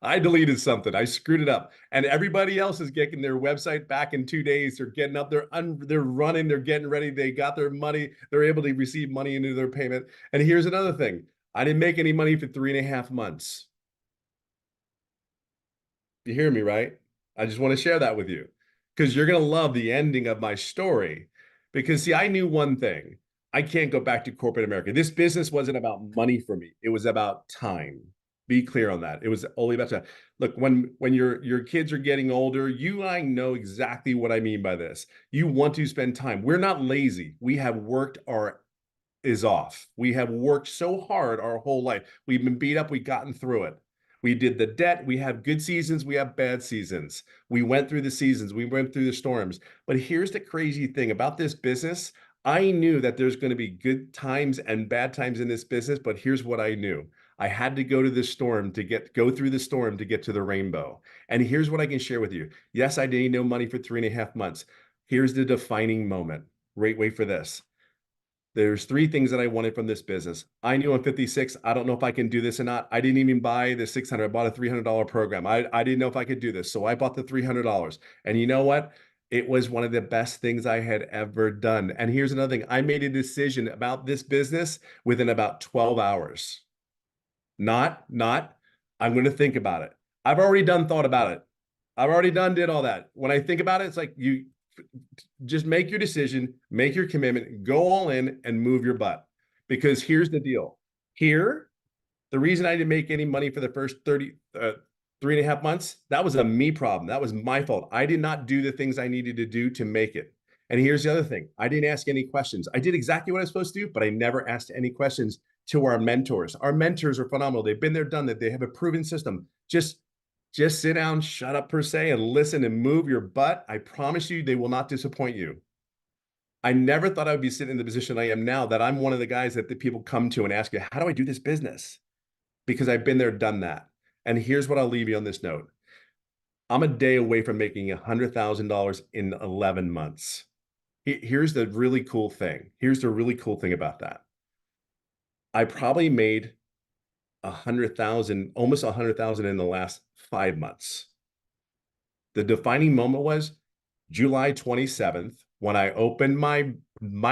I deleted something. I screwed it up, and everybody else is getting their website back in 2 days. They're getting up, they're running, they're getting ready. They got their money. They're able to receive money into their payment. And here's another thing. I didn't make any money for 3.5 months. You hear me, right? I just want to share that with you because you're going to love the ending of my story. Because see, I knew one thing. I can't go back to corporate America. This business wasn't about money for me. It was about time. Be clear on that. It was only about time. Look, when your kids are getting older, you and I know exactly what I mean by this. You want to spend time. We're not lazy. We have worked our is off. We have worked so hard our whole life. We've been beat up. We've gotten through it. We did the debt. We have good seasons. We have bad seasons. We went through the seasons. We went through the storms. But here's the crazy thing about this business. I knew that there's going to be good times and bad times in this business, but here's what I knew. I had to go to the storm to go through the storm to get to the rainbow. And here's what I can share with you. Yes, I didn't know money for 3.5 months. Here's the defining moment. Wait for this. There's 3 things that I wanted from this business. I knew I'm 56. I don't know if I can do this or not. I didn't even buy the $600. I bought a $300 program. I didn't know if I could do this. So I bought the $300. And you know what? It was one of the best things I had ever done. And here's another thing. I made a decision about this business within about 12 hours. Not, I'm going to think about it. I've already thought about it. I've already did all that. When I think about it, it's like you just make your decision, make your commitment, go all in and move your butt. Because here's the deal. Here, the reason I didn't make any money for the first 3.5 months, that was a me problem. That was my fault. I did not do the things I needed to do to make it. And here's the other thing. I didn't ask any questions. I did exactly what I was supposed to do, but I never asked any questions to our mentors. Our mentors are phenomenal. They've been there, done that. They have a proven system. Just sit down, shut up per se, and listen and move your butt. I promise you, they will not disappoint you. I never thought I would be sitting in the position I am now, that I'm one of the guys that the people come to and ask you, how do I do this business? Because I've been there, done that. And here's what I'll leave you on this note. I'm a day away from making $100,000 in 11 months. Here's the really cool thing. Here's the really cool thing about that. I probably made 100,000, almost 100,000 in the last 5 months. The defining moment was July 27th, when I opened my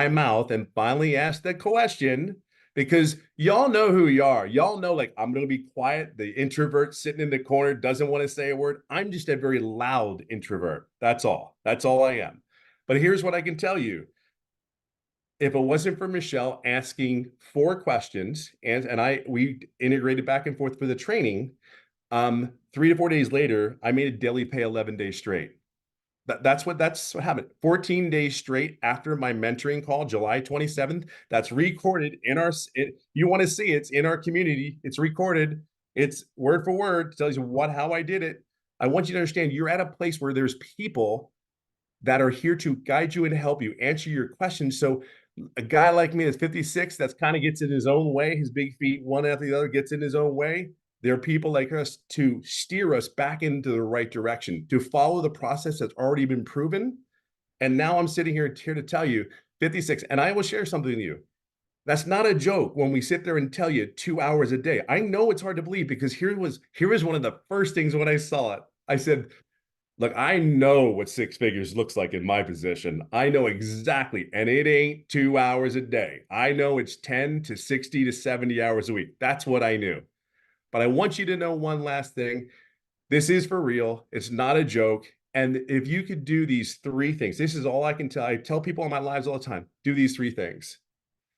mouth and finally asked the question, because y'all know who you are. Y'all know, like, I'm going to be quiet. The introvert sitting in the corner doesn't want to say a word. I'm just a very loud introvert. That's all. That's all I am. But here's what I can tell you. If it wasn't for Michelle asking 4 questions, and we integrated back and forth for the training, 3 to 4 days later, I made a daily pay 11 days straight. That's what happened. 14 days straight after my mentoring call, July 27th. That's recorded in you want to see it's in our community. It's recorded. It's word for word. It tells you how I did it. I want you to understand you're at a place where there's people that are here to guide you and help you answer your questions. So a guy like me that's 56, that's kind of gets in his own way, his big feet, one after the other, gets in his own way. There are people like us to steer us back into the right direction, to follow the process that's already been proven. And now I'm sitting here to tell you 56, and I will share something with you. That's not a joke when we sit there and tell you 2 hours a day. I know it's hard to believe, because here was one of the first things when I saw it. I said, look, I know what 6 figures looks like in my position. I know exactly, and it ain't 2 hours a day. I know it's 10 to 60 to 70 hours a week. That's what I knew. But I want you to know one last thing. This is for real. It's not a joke. And if you could do these 3 things, this is all I can tell. I tell people in my lives all the time, do these 3 things.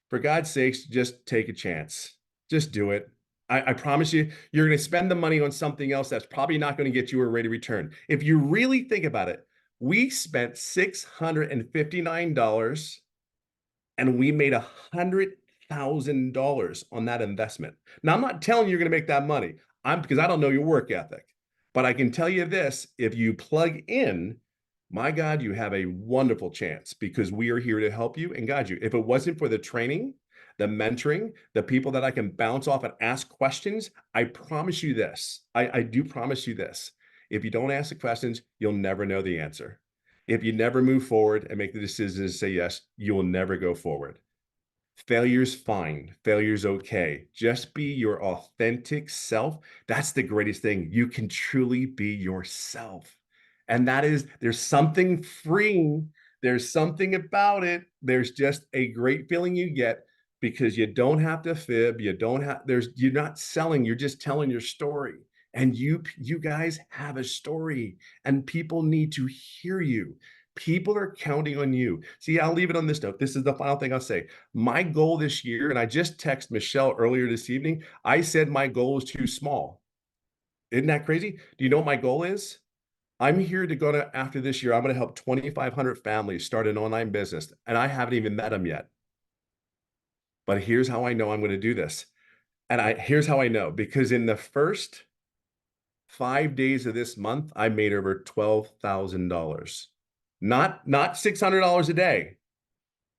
For God's sakes, just take a chance. Just do it. I promise you, you're going to spend the money on something else that's probably not going to get you a rate of return. If you really think about it, we spent $659 and we made $100,000 on that investment. Now, I'm not telling you you're going to make that money. Because I don't know your work ethic, but I can tell you this: if you plug in, my God, you have a wonderful chance, because we are here to help you and guide you. If it wasn't for the training, the mentoring, the people that I can bounce off and ask questions, I promise you this. I do promise you this. If you don't ask the questions, you'll never know the answer. If you never move forward and make the decision to say yes, you will never go forward. Failure's fine. Failure's okay. Just be your authentic self. That's the greatest thing. You can truly be yourself. And that is, there's something freeing. There's something about it. There's just a great feeling you get, because you don't have to fib. You're not selling. You're just telling your story. And you guys have a story, and people need to hear you. People are counting on you. See, I'll leave it on this note. This is the final thing I'll say. My goal this year, and I just texted Michelle earlier this evening, I said my goal is too small. Isn't that crazy? Do you know what my goal is? I'm here to go to, after this year, I'm going to help 2,500 families start an online business, and I haven't even met them yet. But here's how I know I'm going to do this. Here's how I know, because in the first 5 days of this month, I made over $12,000. Not $600 a day,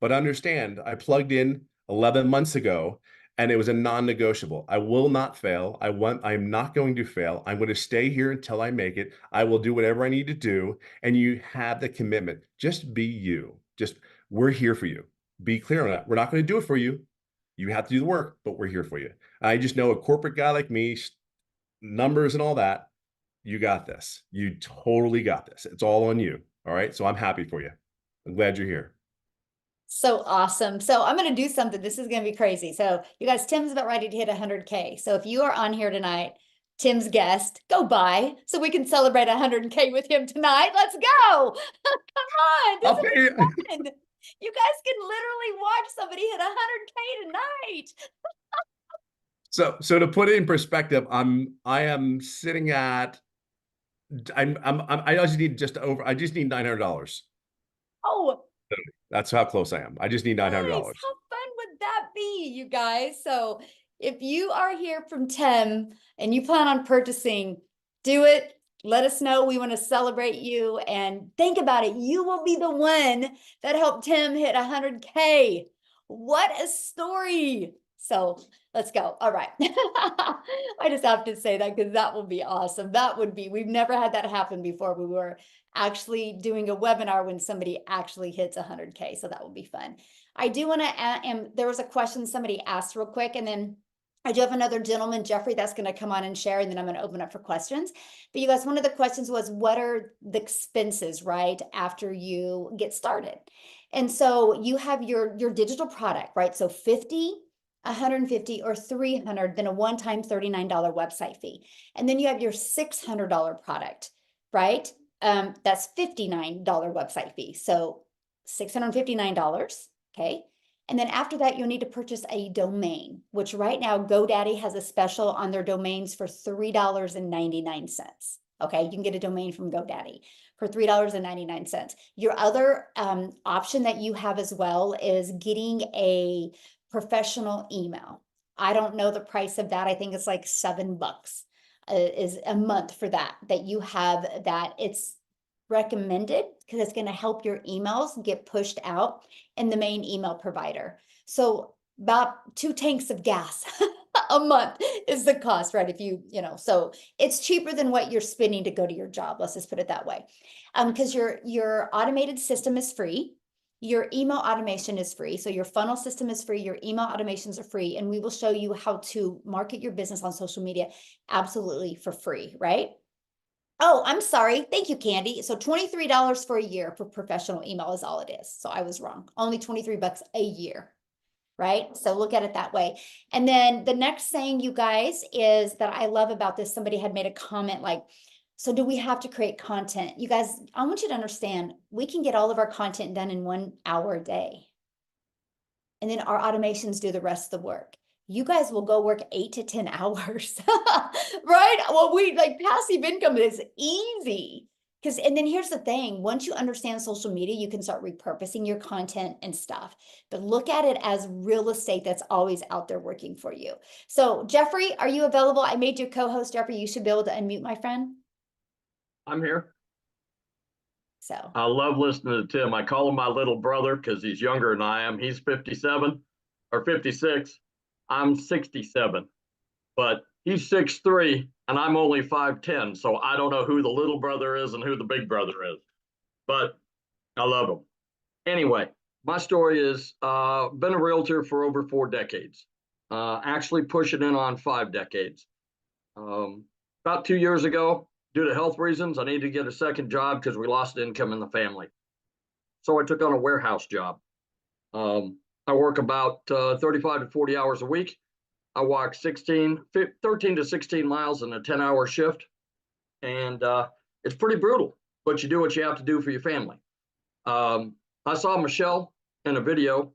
but understand, I plugged in 11 months ago, and it was a non-negotiable. I will not fail. I'm not going to fail. I'm going to stay here until I make it. I will do whatever I need to do. And you have the commitment. Just be you. We're here for you. Be clear on that. We're not going to do it for you. You have to do the work, but we're here for you. I just know a corporate guy like me, numbers and all that, you got this. You totally got this. It's all on you. All right. So I'm happy for you. I'm glad you're here. So awesome. So I'm going to do something. This is going to be crazy. So you guys, Tim's about ready to hit 100K. So if you are on here tonight, Tim's guest, go by so we can celebrate 100K with him tonight. Let's go. Come on. This Okay. is fun. You guys can literally watch somebody hit 100K tonight. So to put it in perspective, I am sitting at, I just need $900. Oh, That's how close I am. I just need $900. nice. How fun would that be, you guys? So if you are here from Tim and you plan on purchasing, do it. Let us know. We want to celebrate you, and think about it. You will be the one that helped Tim hit 100K. What a story. So let's go. All right. I just have to say that because that will be awesome. We've never had that happen before. We were actually doing a webinar when somebody actually hits 100K. So that will be fun. I do want to, and there was a question somebody asked real quick, and then I do have another gentleman, Jeffrey, that's going to come on and share, and then I'm going to open up for questions. But you guys, one of the questions was, what are the expenses, right, after you get started? And so you have your digital product, right? So 50, 150, or 300, then a one-time $39 website fee. And then you have your $600 product, right? That's $59 website fee. So $659, okay? And then after that, you'll need to purchase a domain, which right now GoDaddy has a special on their domains for $3.99. Okay, you can get a domain from GoDaddy for $3.99. Your other option that you have as well is getting a professional email. I don't know the price of that. I think it's like $7 is a month for that you have that. It's recommended because it's going to help your emails get pushed out in the main email provider. So about 2 tanks of gas a month is the cost, right? If so it's cheaper than what you're spending to go to your job. Let's just put it that way. Because your automated system is free. Your email automation is free. So your funnel system is free. Your email automations are free. And we will show you how to market your business on social media absolutely for free, right? Oh, I'm sorry. Thank you, Candy. So $23 for a year for professional email is all it is. So I was wrong. Only $23 a year, right? So look at it that way. And then the next thing, you guys, is that I love about this. Somebody had made a comment like, so do we have to create content? You guys, I want you to understand, we can get all of our content done in 1 hour a day. And then our automations do the rest of the work. You guys will go work 8 to 10 hours, right? Well, passive income is easy. Because, and then here's the thing, once you understand social media, you can start repurposing your content and stuff. But look at it as real estate that's always out there working for you. So Jeffrey, are you available? I made you co-host, Jeffrey. You should be able to unmute, my friend. I'm here. So, I love listening to Tim. I call him my little brother because he's younger than I am. He's 57 or 56. I'm 67, but he's 6'3" and I'm only 5'10". So I don't know who the little brother is and who the big brother is, but I love him. Anyway, my story is been a realtor for over 4 decades, actually pushing in on 5 decades. About 2 years ago, due to health reasons, I needed to get a second job because we lost income in the family. So I took on a warehouse job. I work about 35 to 40 hours a week. I walk 13 to 16 miles in a 10-hour shift. And it's pretty brutal, but you do what you have to do for your family. I saw Michelle in a video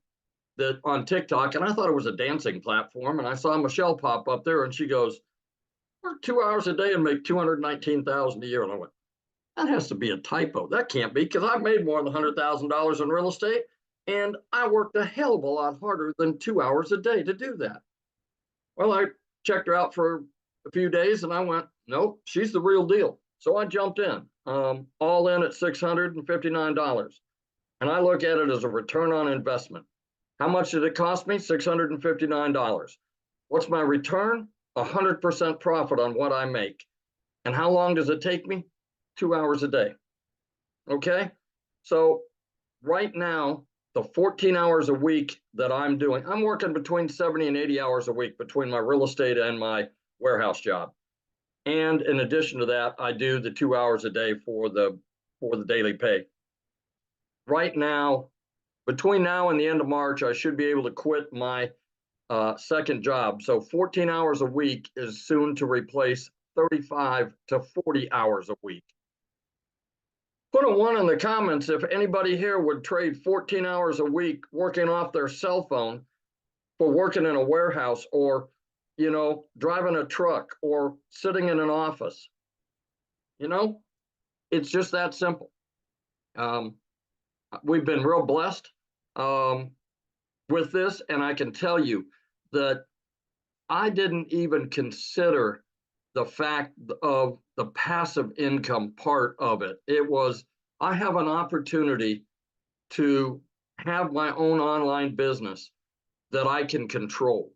that on TikTok, and I thought it was a dancing platform. And I saw Michelle pop up there and she goes, work 2 hours a day and make $219,000 a year. And I went, that has to be a typo. That can't be, because I've made more than $100,000 in real estate, and I worked a hell of a lot harder than 2 hours a day to do that. Well, I checked her out for a few days and I went, nope, she's the real deal. So I jumped in, all in at $659. And I look at it as a return on investment. How much did it cost me? $659. What's my return? 100% profit on what I make. And how long does it take me? 2 hours a day. Okay. So right now, the 14 hours a week that I'm doing, I'm working between 70 and 80 hours a week between my real estate and my warehouse job. And in addition to that, I do the 2 hours a day for the daily pay. Right now, between now and the end of March, I should be able to quit my second job. So 14 hours a week is soon to replace 35 to 40 hours a week. Put a 1 in the comments if anybody here would trade 14 hours a week working off their cell phone for working in a warehouse, or, you know, driving a truck or sitting in an office. You know, it's just that simple. We've been real blessed with this, and I can tell you that I didn't even consider the fact of the passive income part of it. It was, I have an opportunity to have my own online business that I can control.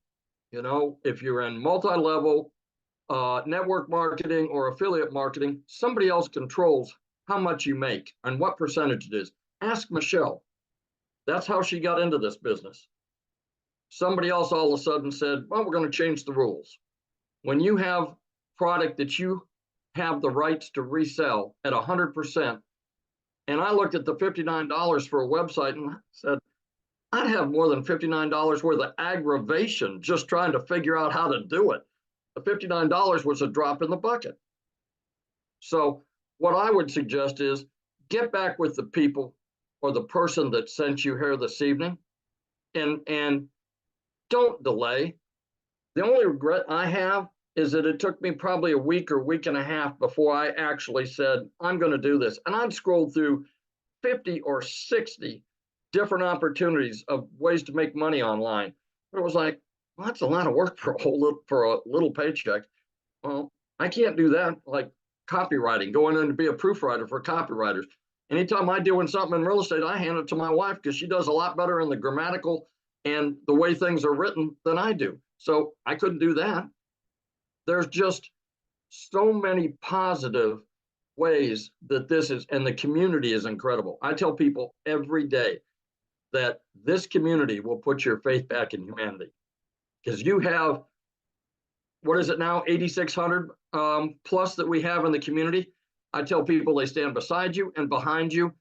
You know, if you're in multi-level network marketing or affiliate marketing, somebody else controls how much you make and what percentage it is. Ask Michelle. That's how she got into this business. Somebody else all of a sudden said, well, we're going to change the rules. When you have product that you have the rights to resell at 100%, and I looked at the $59 for a website and said, I'd have more than $59 worth of aggravation just trying to figure out how to do it. The $59 was a drop in the bucket. So what I would suggest is get back with the people or the person that sent you here this evening, and don't delay. The only regret I have is that it took me probably a week or week and a half before I actually said, I'm going to do this. And I'd scrolled through 50 or 60 different opportunities of ways to make money online. But it was like, well, that's a lot of work for a little paycheck. Well, I can't do that. Like copywriting, going in to be a proofwriter for copywriters. Anytime I'm doing something in real estate, I hand it to my wife because she does a lot better in the grammatical and the way things are written than I do. So I couldn't do that. There's just so many positive ways that this is, and the community is incredible. I tell people every day that this community will put your faith back in humanity, because you have, what is it now, 8,600 plus that we have in the community. I tell people they stand beside you and behind you.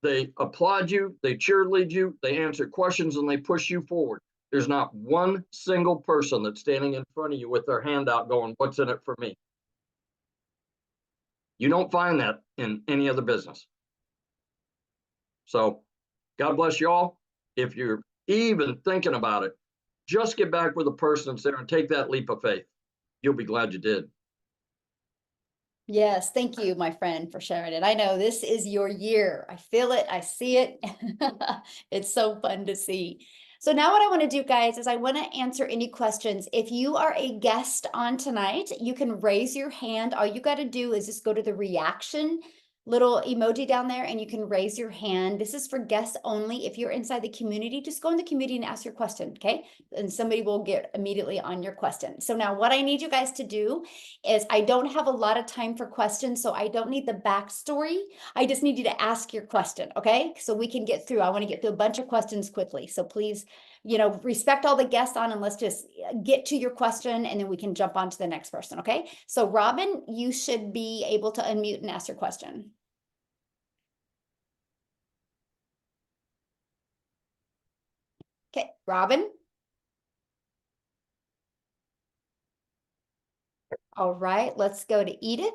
They applaud you, they cheerlead you, they answer questions, and they push you forward. There's not one single person that's standing in front of you with their hand out going, what's in it for me? You don't find that in any other business. So God bless you all. If you're even thinking about it, just get back with a person and sit there and take that leap of faith. You'll be glad you did. Yes, thank you, my friend, for sharing it. I know this is your year. I feel it. I see it. It's so fun to see. So now what I want to do, guys, is I want to answer any questions. If you are a guest on tonight, you can raise your hand. All you got to do is just go to the reaction little emoji down there and you can raise your hand. This is for guests only. If you're inside the community, just go in the community and ask your question, okay? And somebody will get immediately on your question. So now what I need you guys to do is I don't have a lot of time for questions, so I don't need the backstory. I just need you to ask your question, okay? So we can get through. I want to get through a bunch of questions quickly. So please, respect all the guests on and let's just get to your question and then we can jump on to the next person, okay? So Robin, you should be able to unmute and ask your question. Okay, Robin? All right, let's go to Edith.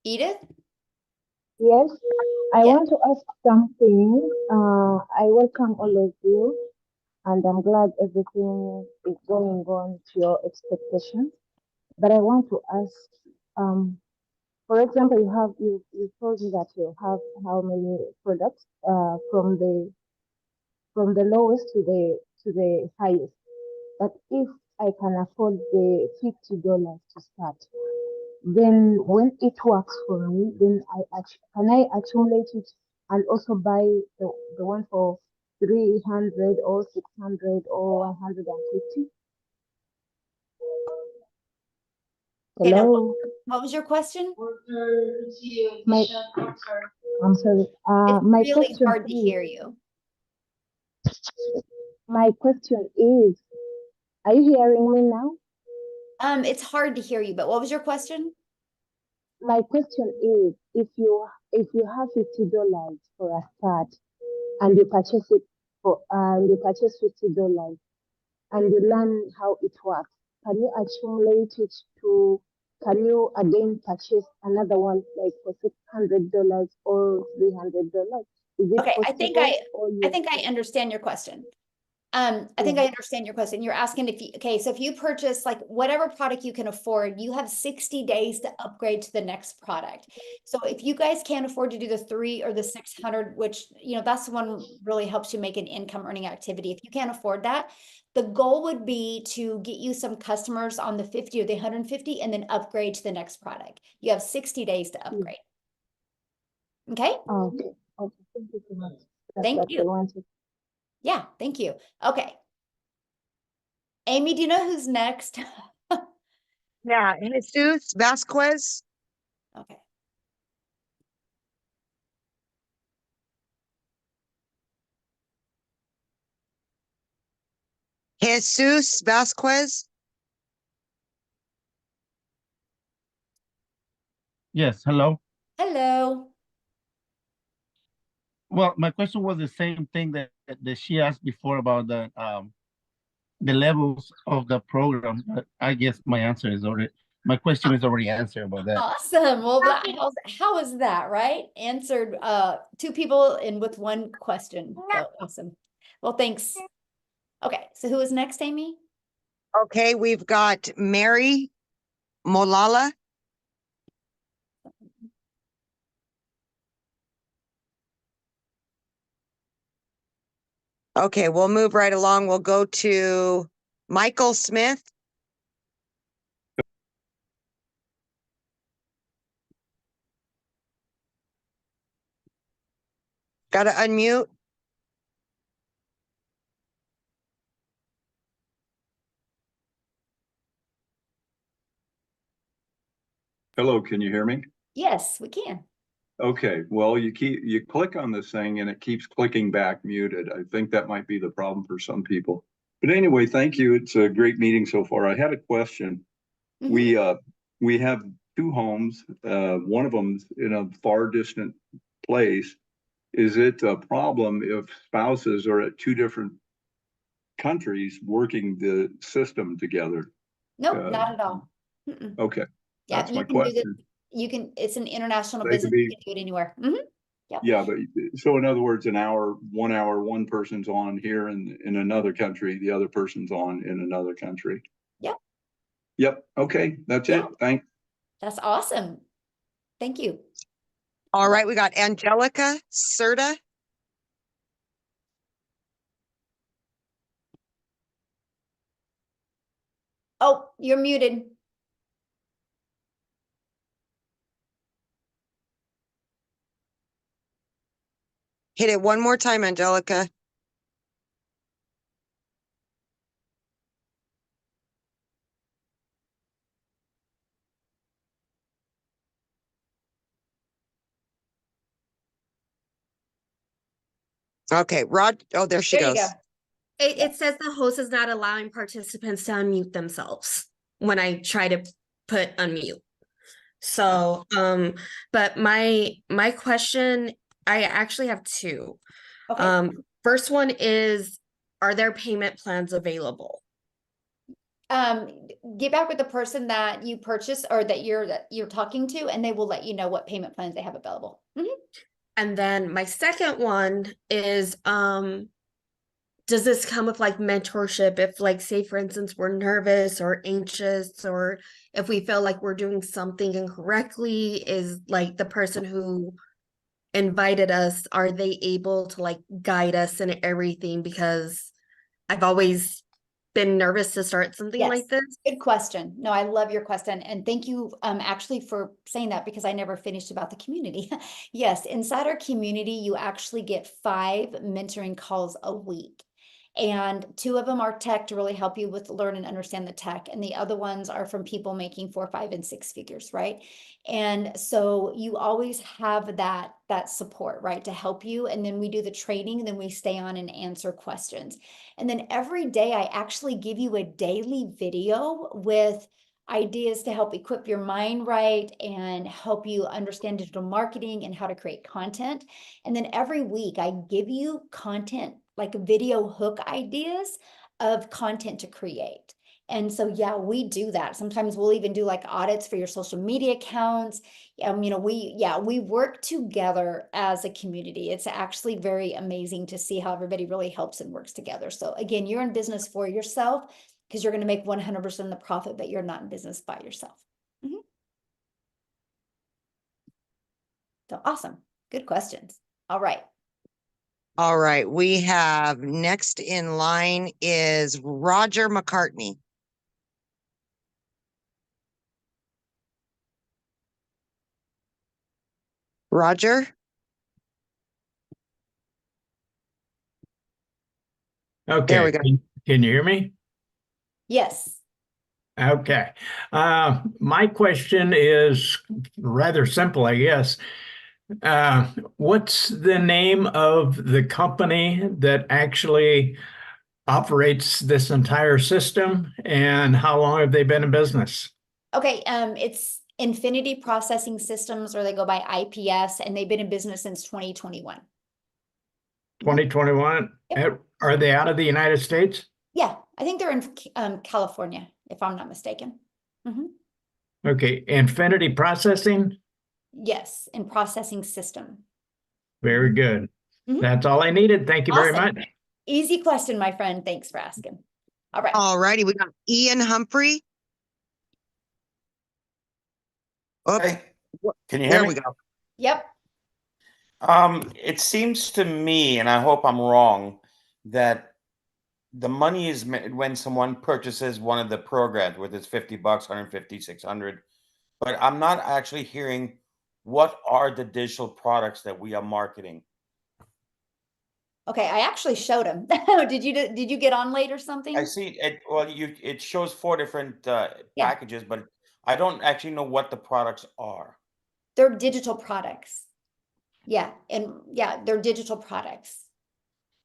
Edith? Yes, I Yeah. want to ask something. I welcome all of you, and I'm glad everything is going on to your expectations. But I want to ask, for example, you told me that you have how many products from the lowest to the highest. But if I can afford the $50 to start, then when it works for me, then can I accumulate it and also buy the one for 300 or 600 or 150? Okay, now Hello, what was your question? my I'm sorry. It's My really question hard to is hear you. my question is, are you hearing me now? It's hard to hear you, but what was your question? My question is, if you have $50 for a start and you purchase it for you purchase $50 and you learn how it works, can you accumulate it to, can you again purchase another one like for $600 or $300? Is it Okay, possible? Or I think I understand your question. I think I understand your question. You're asking so if you purchase like whatever product you can afford, you have 60 days to upgrade to the next product. So if you guys can't afford to do the 3 or the 600, which, that's the one really helps you make an income earning activity. If you can't afford that, the goal would be to get you some customers on the 50 or the 150 and then upgrade to the next product. You have 60 days to upgrade. Okay? Okay. Okay. Thank you so much. Thank That's you. what I wanted. Yeah, thank you. Okay. Amy, do you know who's next? Yeah, Jesus Vasquez. Okay. Jesus Vasquez. Yes, hello. Hello. Well, my question was the same thing that she asked before about the levels of the program, but I guess my question is already answered about that. Awesome. Well, how is that, right? Answered 2 people and with 1 question. So awesome. Well, thanks. Okay, so who is next, Amy? Okay, we've got Mary Molala. Okay, we'll move right along. We'll go to Michael Smith. Gotta unmute. Hello, can you hear me? Yes, we can. Okay, well, you click on this thing and it keeps clicking back muted. I think that might be the problem for some people. But anyway, thank you. It's a great meeting so far. I had a question. Mhm. We have 2 homes. One of them's in a far distant place. Is it a problem if spouses are at 2 different countries working the system together? Nope, not at all. Okay, Yeah, that's my you can do this. question. It's an international They can business. You be can do it anywhere. Mhm. Yeah, but so in other words, 1 hour, one person's on here in another country, the other person's on in another country. Yep. Yep. Okay, that's Yeah. it. Thanks. That's awesome. Thank you. All right, we got Angelica Serta. Oh, you're muted. Hit it one more time, Angelica. Okay, Rod. Oh, there she There you goes. go. It says the host is not allowing participants to unmute themselves when I try to put unmute. So, but my question, I actually have two. Okay. First one is, are there payment plans available? Get back with the person that you purchased or that you're talking to, and they will let you know what payment plans they have available. And then my second one is, does this come with like mentorship if, like, say for instance, we're nervous or anxious, or if we feel like we're doing something incorrectly, is like the person who invited us, are they able to like guide us in everything? Because I've always been nervous to start something Yes. like this. Good question. No, I love your question. And thank you actually for saying that, because I never finished about the community. Yes, inside our community, you actually get 5 mentoring calls a week. And 2 of them are tech to really help you with learn and understand the tech. And the other ones are from people making 4, 5, and 6 figures, right? And so you always have that support, right, to help you. And then we do the training, and then we stay on and answer questions. And then every day I actually give you a daily video with ideas to help equip your mind right and help you understand digital marketing and how to create content. And then every week I give you content, like video hook ideas of content to create. And so, yeah, we do that. Sometimes we'll even do like audits for your social media accounts. We work together as a community. It's actually very amazing to see how everybody really helps and works together. So again, you're in business for yourself because you're going to make 100% of the profit, but you're not in business by yourself. So awesome. Good questions. All right. All right, we have next in line is Roger McCartney. Roger? Okay. There we go. Can you hear me? Yes. Okay. My question is rather simple, I guess. What's the name of the company that actually operates this entire system, and how long have they been in business? Okay. It's Infinity Processing Systems, or they go by IPS, and they've been in business since 2021. 2021? Yep. Are they out of the United States? Yeah, I think they're in California, if I'm not mistaken. Okay. Infinity Processing? Yes, in processing system. Very good. Mhm. That's all I needed. Thank you very Awesome. much. Easy question, my friend. Thanks for asking. All right. All righty, we got Ian Humphrey. Oh, Hey, can you hear there me? we go. Yep. It seems to me, and I hope I'm wrong, that the money is made when someone purchases one of the programs, whether it's $50, 150, 600. But I'm not actually hearing what are the digital products that we are marketing. Okay, I actually showed him. Did you get on late or something? I see it. Well, it shows 4 different packages, but I don't actually know what the products are. They're digital products. Yeah, and yeah, they're digital products.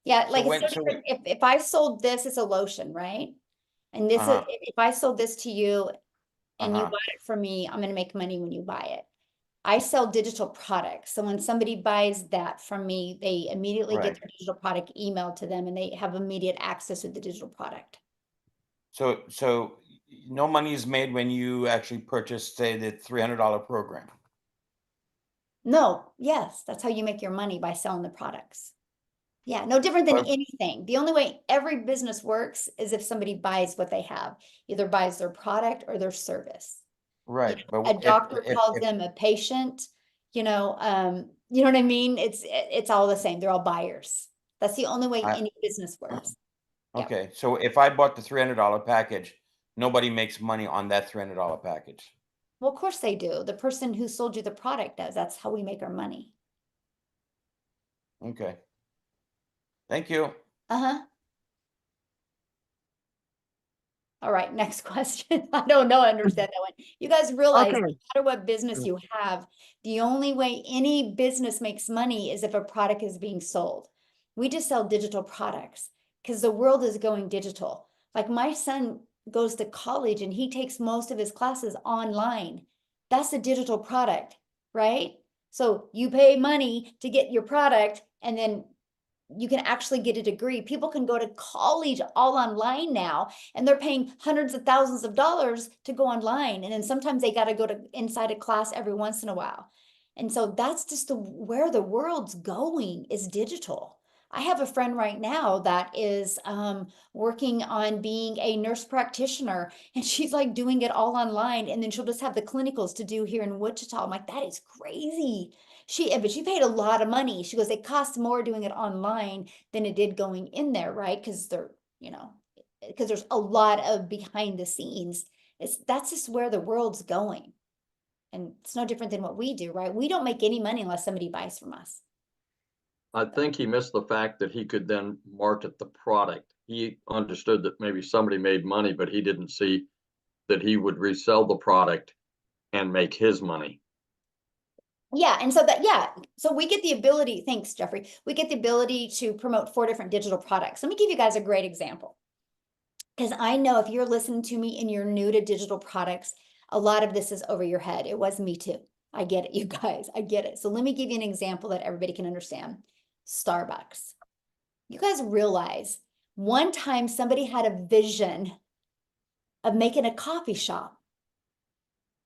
Yeah, like it's so different. If I sold this, it's a lotion, right? And this is if I sold this to you and you bought it from me, I'm going to make money when you buy it. I sell digital products. So when somebody buys that from me, they immediately get their digital product emailed to them, and they have immediate access to the digital product. So no money is made when you actually purchase, say, the $300 program. No, yes, that's how you make your money, by selling the products. Yeah, no different than Well- anything. The only way every business works is if somebody buys what they have, either buys their product or their service. Right, but A doctor calls them a patient, you know what I mean? It's all the same. They're all buyers. That's the only way I- any business works. Yeah. Okay, so if I bought the $300 package, nobody makes money on that $300 package. Well, of course they do. The person who sold you the product does. That's how we make our money. Okay. Thank you. Uh-huh. All right, next question. I don't know, I understand that one. You guys realize Okay. no matter what business you have, the only way any business makes money is if a product is being sold. We just sell digital products because the world is going digital. Like my son goes to college and he takes most of his classes online. That's a digital product, right? So you pay money to get your product and then you can actually get a degree. People can go to college all online now, and they're paying hundreds of thousands of dollars to go online. And then sometimes they got to go to inside a class every once in a while. And so that's just where the world's going, is digital. I have a friend right now that is working on being a nurse practitioner, and she's like doing it all online. And then she'll just have the clinicals to do here in Wichita. I'm like, that is crazy. But she paid a lot of money. She goes, it costs more doing it online than it did going in there, right? Because because there's a lot of behind the scenes. That's just where the world's going. And it's no different than what we do, right? We don't make any money unless somebody buys from us. I think he missed the fact that he could then market the product. He understood that maybe somebody made money, but he didn't see that he would resell the product and make his money. Yeah, and so we get the ability, thanks, Jeffrey. We get the ability to promote 4 different digital products. Let me give you guys a great example. Because I know if you're listening to me and you're new to digital products, a lot of this is over your head. It was me too. I get it, you guys, I get it. So let me give you an example that everybody can understand. Starbucks. You guys realize one time somebody had a vision of making a coffee shop.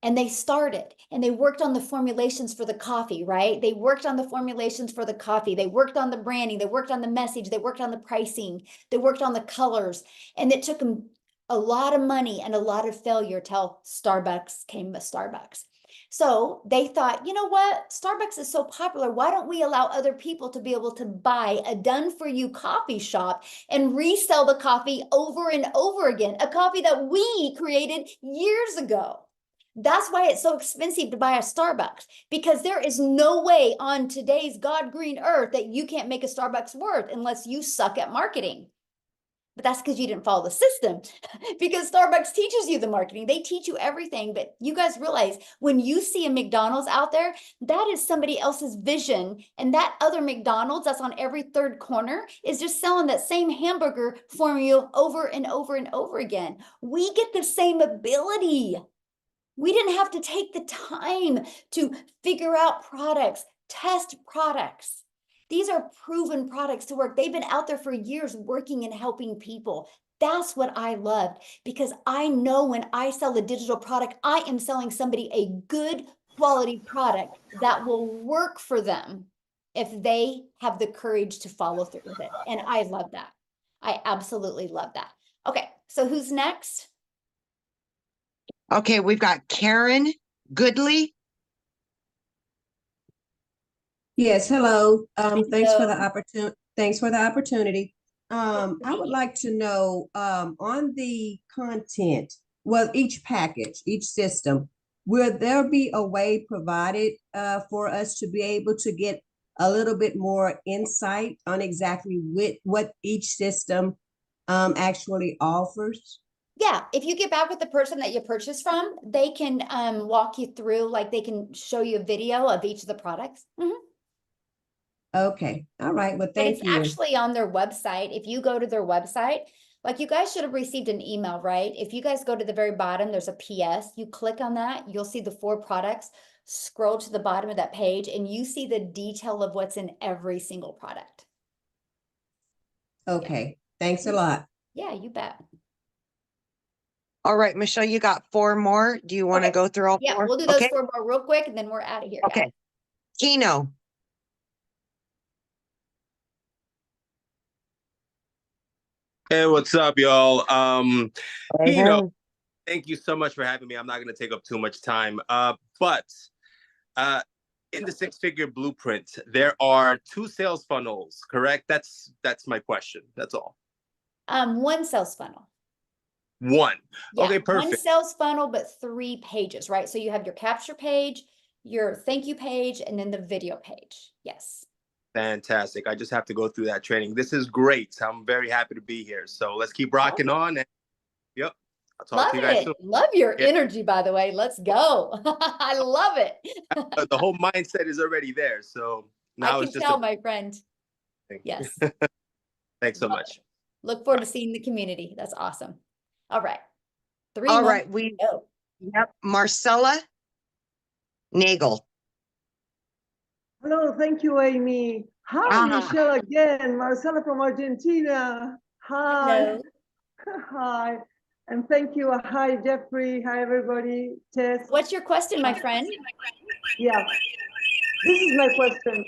And they started and they worked on the formulations for the coffee, right? They worked on the formulations for the coffee. They worked on the branding. They worked on the message. They worked on the pricing. They worked on the colors. And it took them a lot of money and a lot of failure till Starbucks came to Starbucks. So they thought, you know what? Starbucks is so popular. Why don't we allow other people to be able to buy a done-for-you coffee shop and resell the coffee over and over again? A coffee that we created years ago. That's why it's so expensive to buy a Starbucks, because there is no way on today's God green earth that you can't make a Starbucks worth unless you suck at marketing. But that's because you didn't follow the system, because Starbucks teaches you the marketing. They teach you everything. But you guys realize when you see a McDonald's out there, that is somebody else's vision. And that other McDonald's that's on every third corner is just selling that same hamburger formula over and over and over again. We get the same ability. We didn't have to take the time to figure out products, test products. These are proven products to work. They've been out there for years working and helping people. That's what I loved, because I know when I sell a digital product, I am selling somebody a good quality product that will work for them if they have the courage to follow through with it. And I love that. I absolutely love that. Okay, so who's next? Okay, we've got Karen Goodley. Yes, hello. Thanks for the Hello. opportunity. Thanks for the opportunity. I would like to know, on the content, well, each package, each system, will there be a way provided for us to be able to get a little bit more insight on exactly what each system actually offers? Yeah, if you get back with the person that you purchased from, they can walk you through, like they can show you a video of each of the products. Okay, all right, well, And thank it's you. actually on their website. If you go to their website, like you guys should have received an email, right? If you guys go to the very bottom, there's a PS. You click on that, you'll see the 4 products. Scroll to the bottom of that page and you see the detail of what's in every single product. Okay, thanks a lot. Yeah, you bet. All right, Michelle, you got 4 more. Do you want to Okay. go through all Yeah, 4? we'll do those Okay. 4 more real quick and then we're out of here, guys. Okay. Keno. Hey, what's up, y'all? Hey, Keno, hey. thank you so much for having me. I'm not going to take up too much time. But in the six-figure blueprint, there are 2 sales funnels, correct? That's my question. That's all. One sales funnel. One. Yeah, Okay, one perfect. sales funnel, but 3 pages, right? So you have your capture page, your thank you page, and then the video page. Yes. Fantastic. I just have to go through that training. This is great. I'm very happy to be here. So let's keep rocking on. And yep, I'll talk Love to you guys it. soon. Love your Yeah. energy, by the way. Let's go. I love it. The whole mindset is already there. So I now can it's just tell, a my friend. Yes. thanks so Love much. it. Look forward to seeing the community. That's awesome. All right. 3 All more. right, we, Go. yep, Marcella Nagel. Hello, thank you, Amy. Hi, Ah. Michelle again. Marcela from Argentina. Hi. Hello. Hi. And thank you. Hi, Jeffrey. Hi, everybody. Tess. What's your question, my friend? Yeah. This is my question.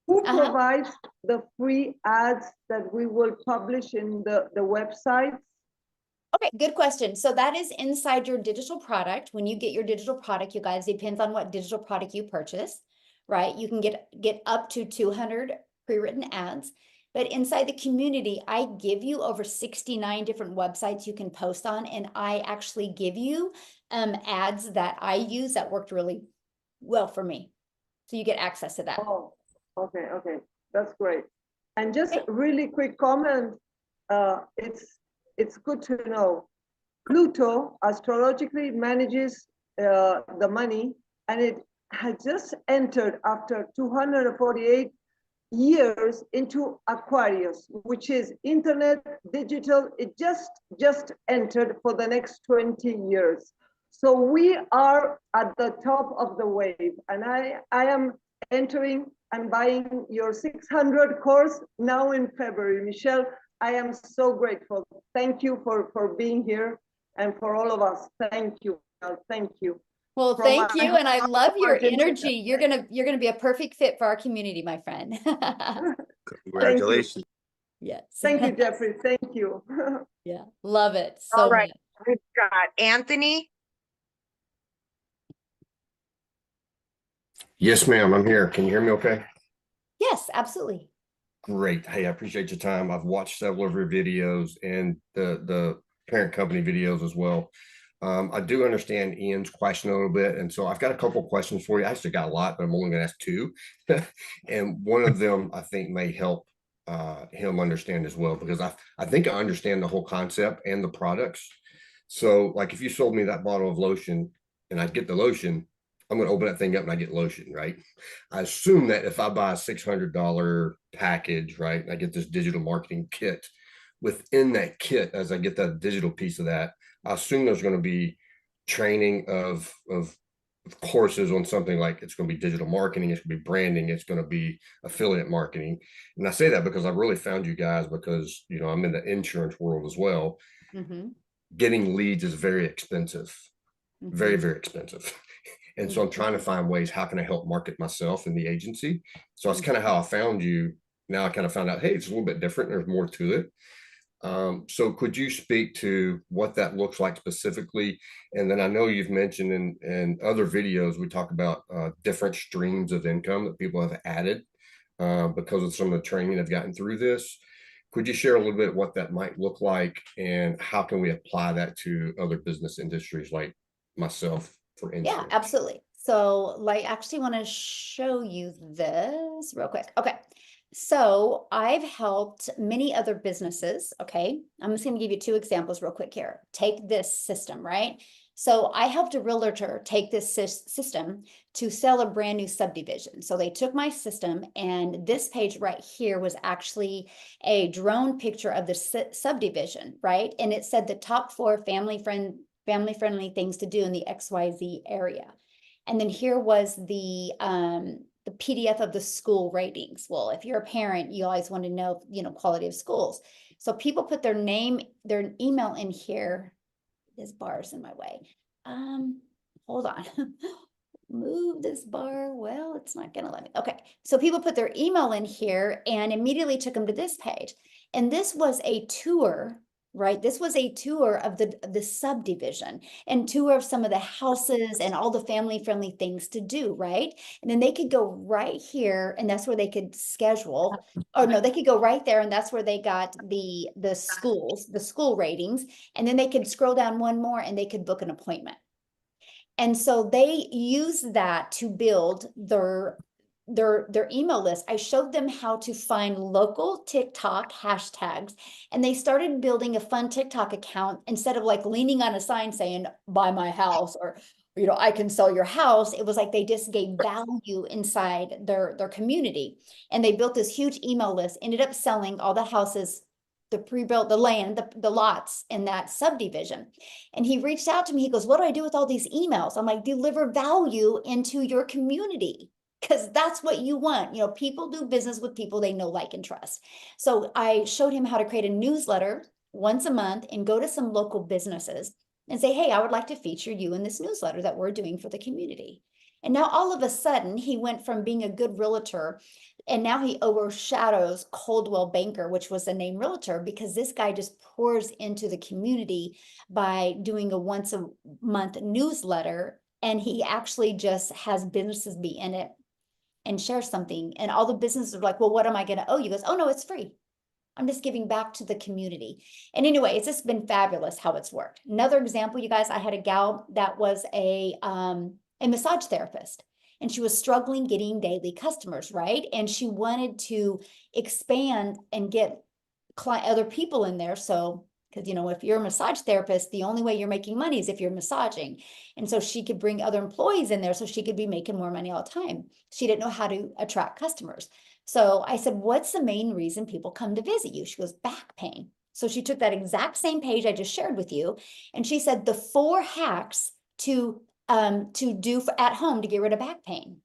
Who Uh-huh. provides the free ads that we will publish in the website? Okay, good question. So that is inside your digital product. When you get your digital product, you guys, depends on what digital product you purchase, right? You can get up to 200 pre-written ads. But inside the community, I give you over 69 different websites you can post on, and I actually give you ads that I use that worked really well for me. So you get access to that. Oh, okay, okay. That's great. And just a really quick comment. It's good to know. Pluto astrologically manages the money, and it had just entered after 248 years into Aquarius, which is internet, digital. It just entered for the next 20 years. So we are at the top of the wave, and I am entering and buying your 600 course now in February. Michelle, I am so grateful. Thank you for being here, and for all of us. Thank you. Thank you. Well, From thank my you, and I heart love to your Argentina. energy. You're gonna be a perfect fit for our community, my friend. Congratulations. Yes. Thank you, Jeffrey. Thank you. Yeah, love it All so right, much. we've got Anthony. Yes, ma'am, I'm here. Can you hear me okay? Yes, absolutely. Great. Hey, I appreciate your time. I've watched several of your videos and the parent company videos as well. I do understand Ian's question a little bit, and so I've got a couple of questions for you. I actually got a lot, but I'm only going to ask 2. And one of them I think may help him understand as well, because I think I understand the whole concept and the products. So like if you sold me that bottle of lotion and I get the lotion, I'm going to open that thing up and I get lotion, right? I assume that if I buy a $600 package, right, and I get this digital marketing kit, within that kit, as I get that digital piece of that, I assume there's going to be training of courses on something like it's going to be digital marketing, it's going to be branding, it's going to be affiliate marketing. And I say that because I've really found you guys because, you know, I'm in the insurance world as well. Mm-hmm. Getting leads is very expensive, very, Mm-hmm. very expensive. And so I'm trying to find ways, how can I help market myself in the agency? So that's kind of how I found you. Now I kind of found out, hey, it's a little bit different. There's more to it. So could you speak to what that looks like specifically? And then I know you've mentioned in other videos, we talk about different streams of income that people have added because of some of the training they've gotten through this. Could you share a little bit what that might look like and how can we apply that to other business industries like myself for insurance? Yeah, absolutely. So like, actually want to show you this real quick. Okay. So I've helped many other businesses. Okay. I'm just going to give you 2 examples real quick here. Take this system, right? So I helped a realtor take this system to sell a brand new subdivision. So they took my system, and this page right here was actually a drone picture of the subdivision, right? And it said the top 4 family-friendly things to do in the XYZ area. And then here was the PDF of the school ratings. Well, if you're a parent, you always want to know, you know, quality of schools. So people put their name, their email in here. This bar's in my way. Hold on. Move this bar. Well, it's not gonna let me. Okay, so people put their email in here and immediately took them to this page. And this was a tour, right? This was a tour of the subdivision and tour of some of the houses and all the family-friendly things to do, right? And then they could go right here, and that's where they could schedule. Or no, they could go right there, and that's where they got the schools, the school ratings. And then they could scroll down one more, and they could book an appointment. And so they use that to build their email list. I showed them how to find local TikTok hashtags, and they started building a fun TikTok account instead of like leaning on a sign saying, buy my house, or, you know, I can sell your house. It was like they just gave value inside their community. And they built this huge email list, ended up selling all the houses, the pre-built, the land, the lots in that subdivision. And he reached out to me. He goes, what do I do with all these emails? I'm like, deliver value into your community, because that's what you want. You know, people do business with people they know, like, and trust. So I showed him how to create a newsletter once a month and go to some local businesses and say, hey, I would like to feature you in this newsletter that we're doing for the community. And now all of a sudden he went from being a good realtor, and now he overshadows Coldwell Banker, which was the name realtor, because this guy just pours into the community by doing a once a month newsletter. And he actually just has businesses be in it and share something. And all the businesses are like, well, what am I going to owe you? He goes, oh no, it's free. I'm just giving back to the community. And anyway, it's just been fabulous how it's worked. Another example, you guys, I had a gal that was a massage therapist, and she was struggling getting daily customers, right? And she wanted to expand and get other people in there. So, because, you know, if you're a massage therapist, the only way you're making money is if you're massaging. And so she could bring other employees in there so she could be making more money all the time. She didn't know how to attract customers. So I said, what's the main reason people come to visit you? She goes, back pain. So she took that exact same page I just shared with you, and she said the 4 hacks to do at home to get rid of back pain.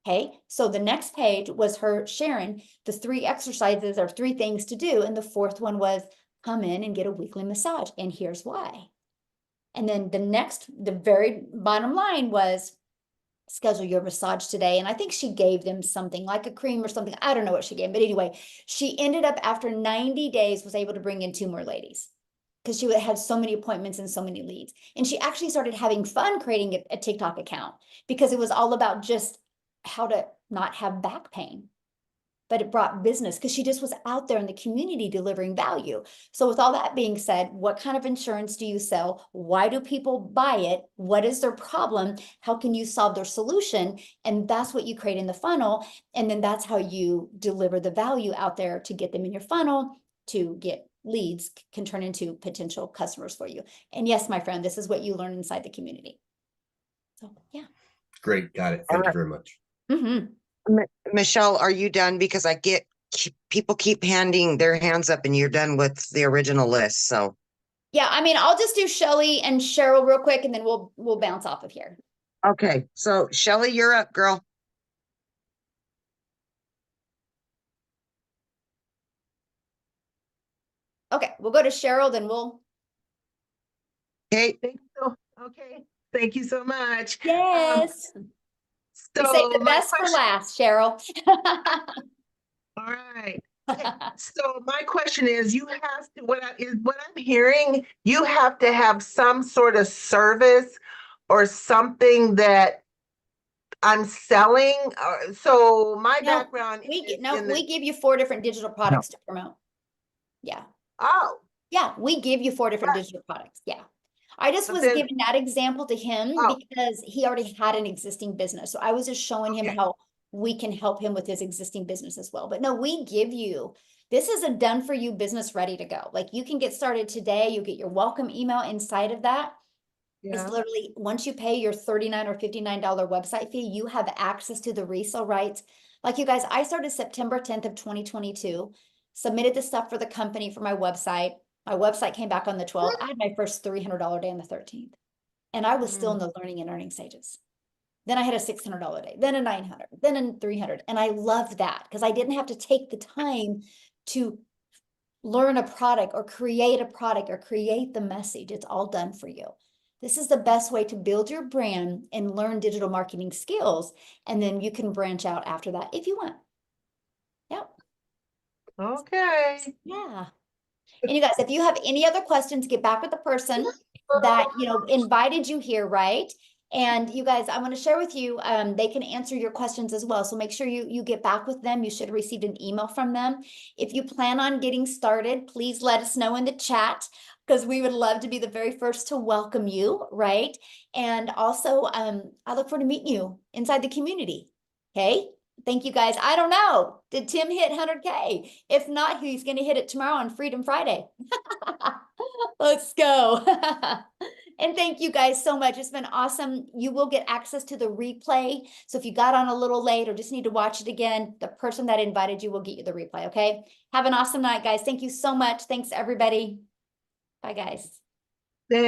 Okay, so the next page was her sharing the 3 exercises or 3 things to do. And the 4th one was come in and get a weekly massage. And here's why. And then the very bottom line was schedule your massage today. And I think she gave them something like a cream or something. I don't know what she gave, but anyway, she ended up after 90 days was able to bring in 2 more ladies, because she had so many appointments and so many leads. And she actually started having fun creating a TikTok account, because it was all about just how to not have back pain. But it brought business because she just was out there in the community delivering value. So with all that being said, what kind of insurance do you sell? Why do people buy it? What is their problem? How can you solve their solution? And that's what you create in the funnel. And then that's how you deliver the value out there to get them in your funnel, to get leads, can turn into potential customers for you. And yes, my friend, this is what you learn inside the community. So yeah. Great. Got it. Thank you very much. Mm-hmm. Michelle, are you done? Because people keep handing their hands up and you're done with the original list. So yeah, I mean, I'll just do Shelly and Cheryl real quick, and then we'll bounce off of here. okay. So Shelly, you're up, girl. Okay, we'll go to Cheryl, then we'll. Okay. Okay. Thank you so much. Yes. So save the best for last, Cheryl. All right. So my question is, you have to, what I'm hearing, you have to have some sort of service or something that I'm selling. So my background we give you 4 different digital products to promote. Yeah. Oh. Yeah, we give you 4 different digital products. Yeah. I just was giving that example to him because he already had an existing business. So I was just showing him how we can help him with his existing business as well. But no, we give you, this is a done for you business ready to go. Like, you can get started today. You get your welcome email inside of that. It's literally, once you pay your $39 or $59 website fee, you have access to the resale rights. Like, you guys, I started September 10th of 2022, submitted the stuff for the company for my website. My website came back on the 12th. I had my first $300 day on the 13th. And I was still in the learning and earning stages. Then I had a $600 day, then a $900, then a $300. And I loved that because I didn't have to take the time to learn a product or create the message. It's all done for you. This is the best way to build your brand and learn digital marketing skills. And then you can branch out after that if you want. Yep. Okay. Yeah. And you guys, if you have any other questions, get back with the person that, you know, invited you here, right? And you guys, I want to share with you, they can answer your questions as well. So make sure you get back with them. You should have received an email from them. If you plan on getting started, please let us know in the chat, because we would love to be the very first to welcome you, right? And also, I look forward to meeting you inside the community. Okay. Thank you guys. I don't know. Did Tim hit 100K? If not, he's going to hit it tomorrow on Freedom Friday. Let's go. And thank you guys so much. It's been awesome. You will get access to the replay. So if you got on a little late or just need to watch it again, the person that invited you will get you the replay. Okay. Have an awesome night, guys. Thank you so much. Thanks, everybody. Bye, guys.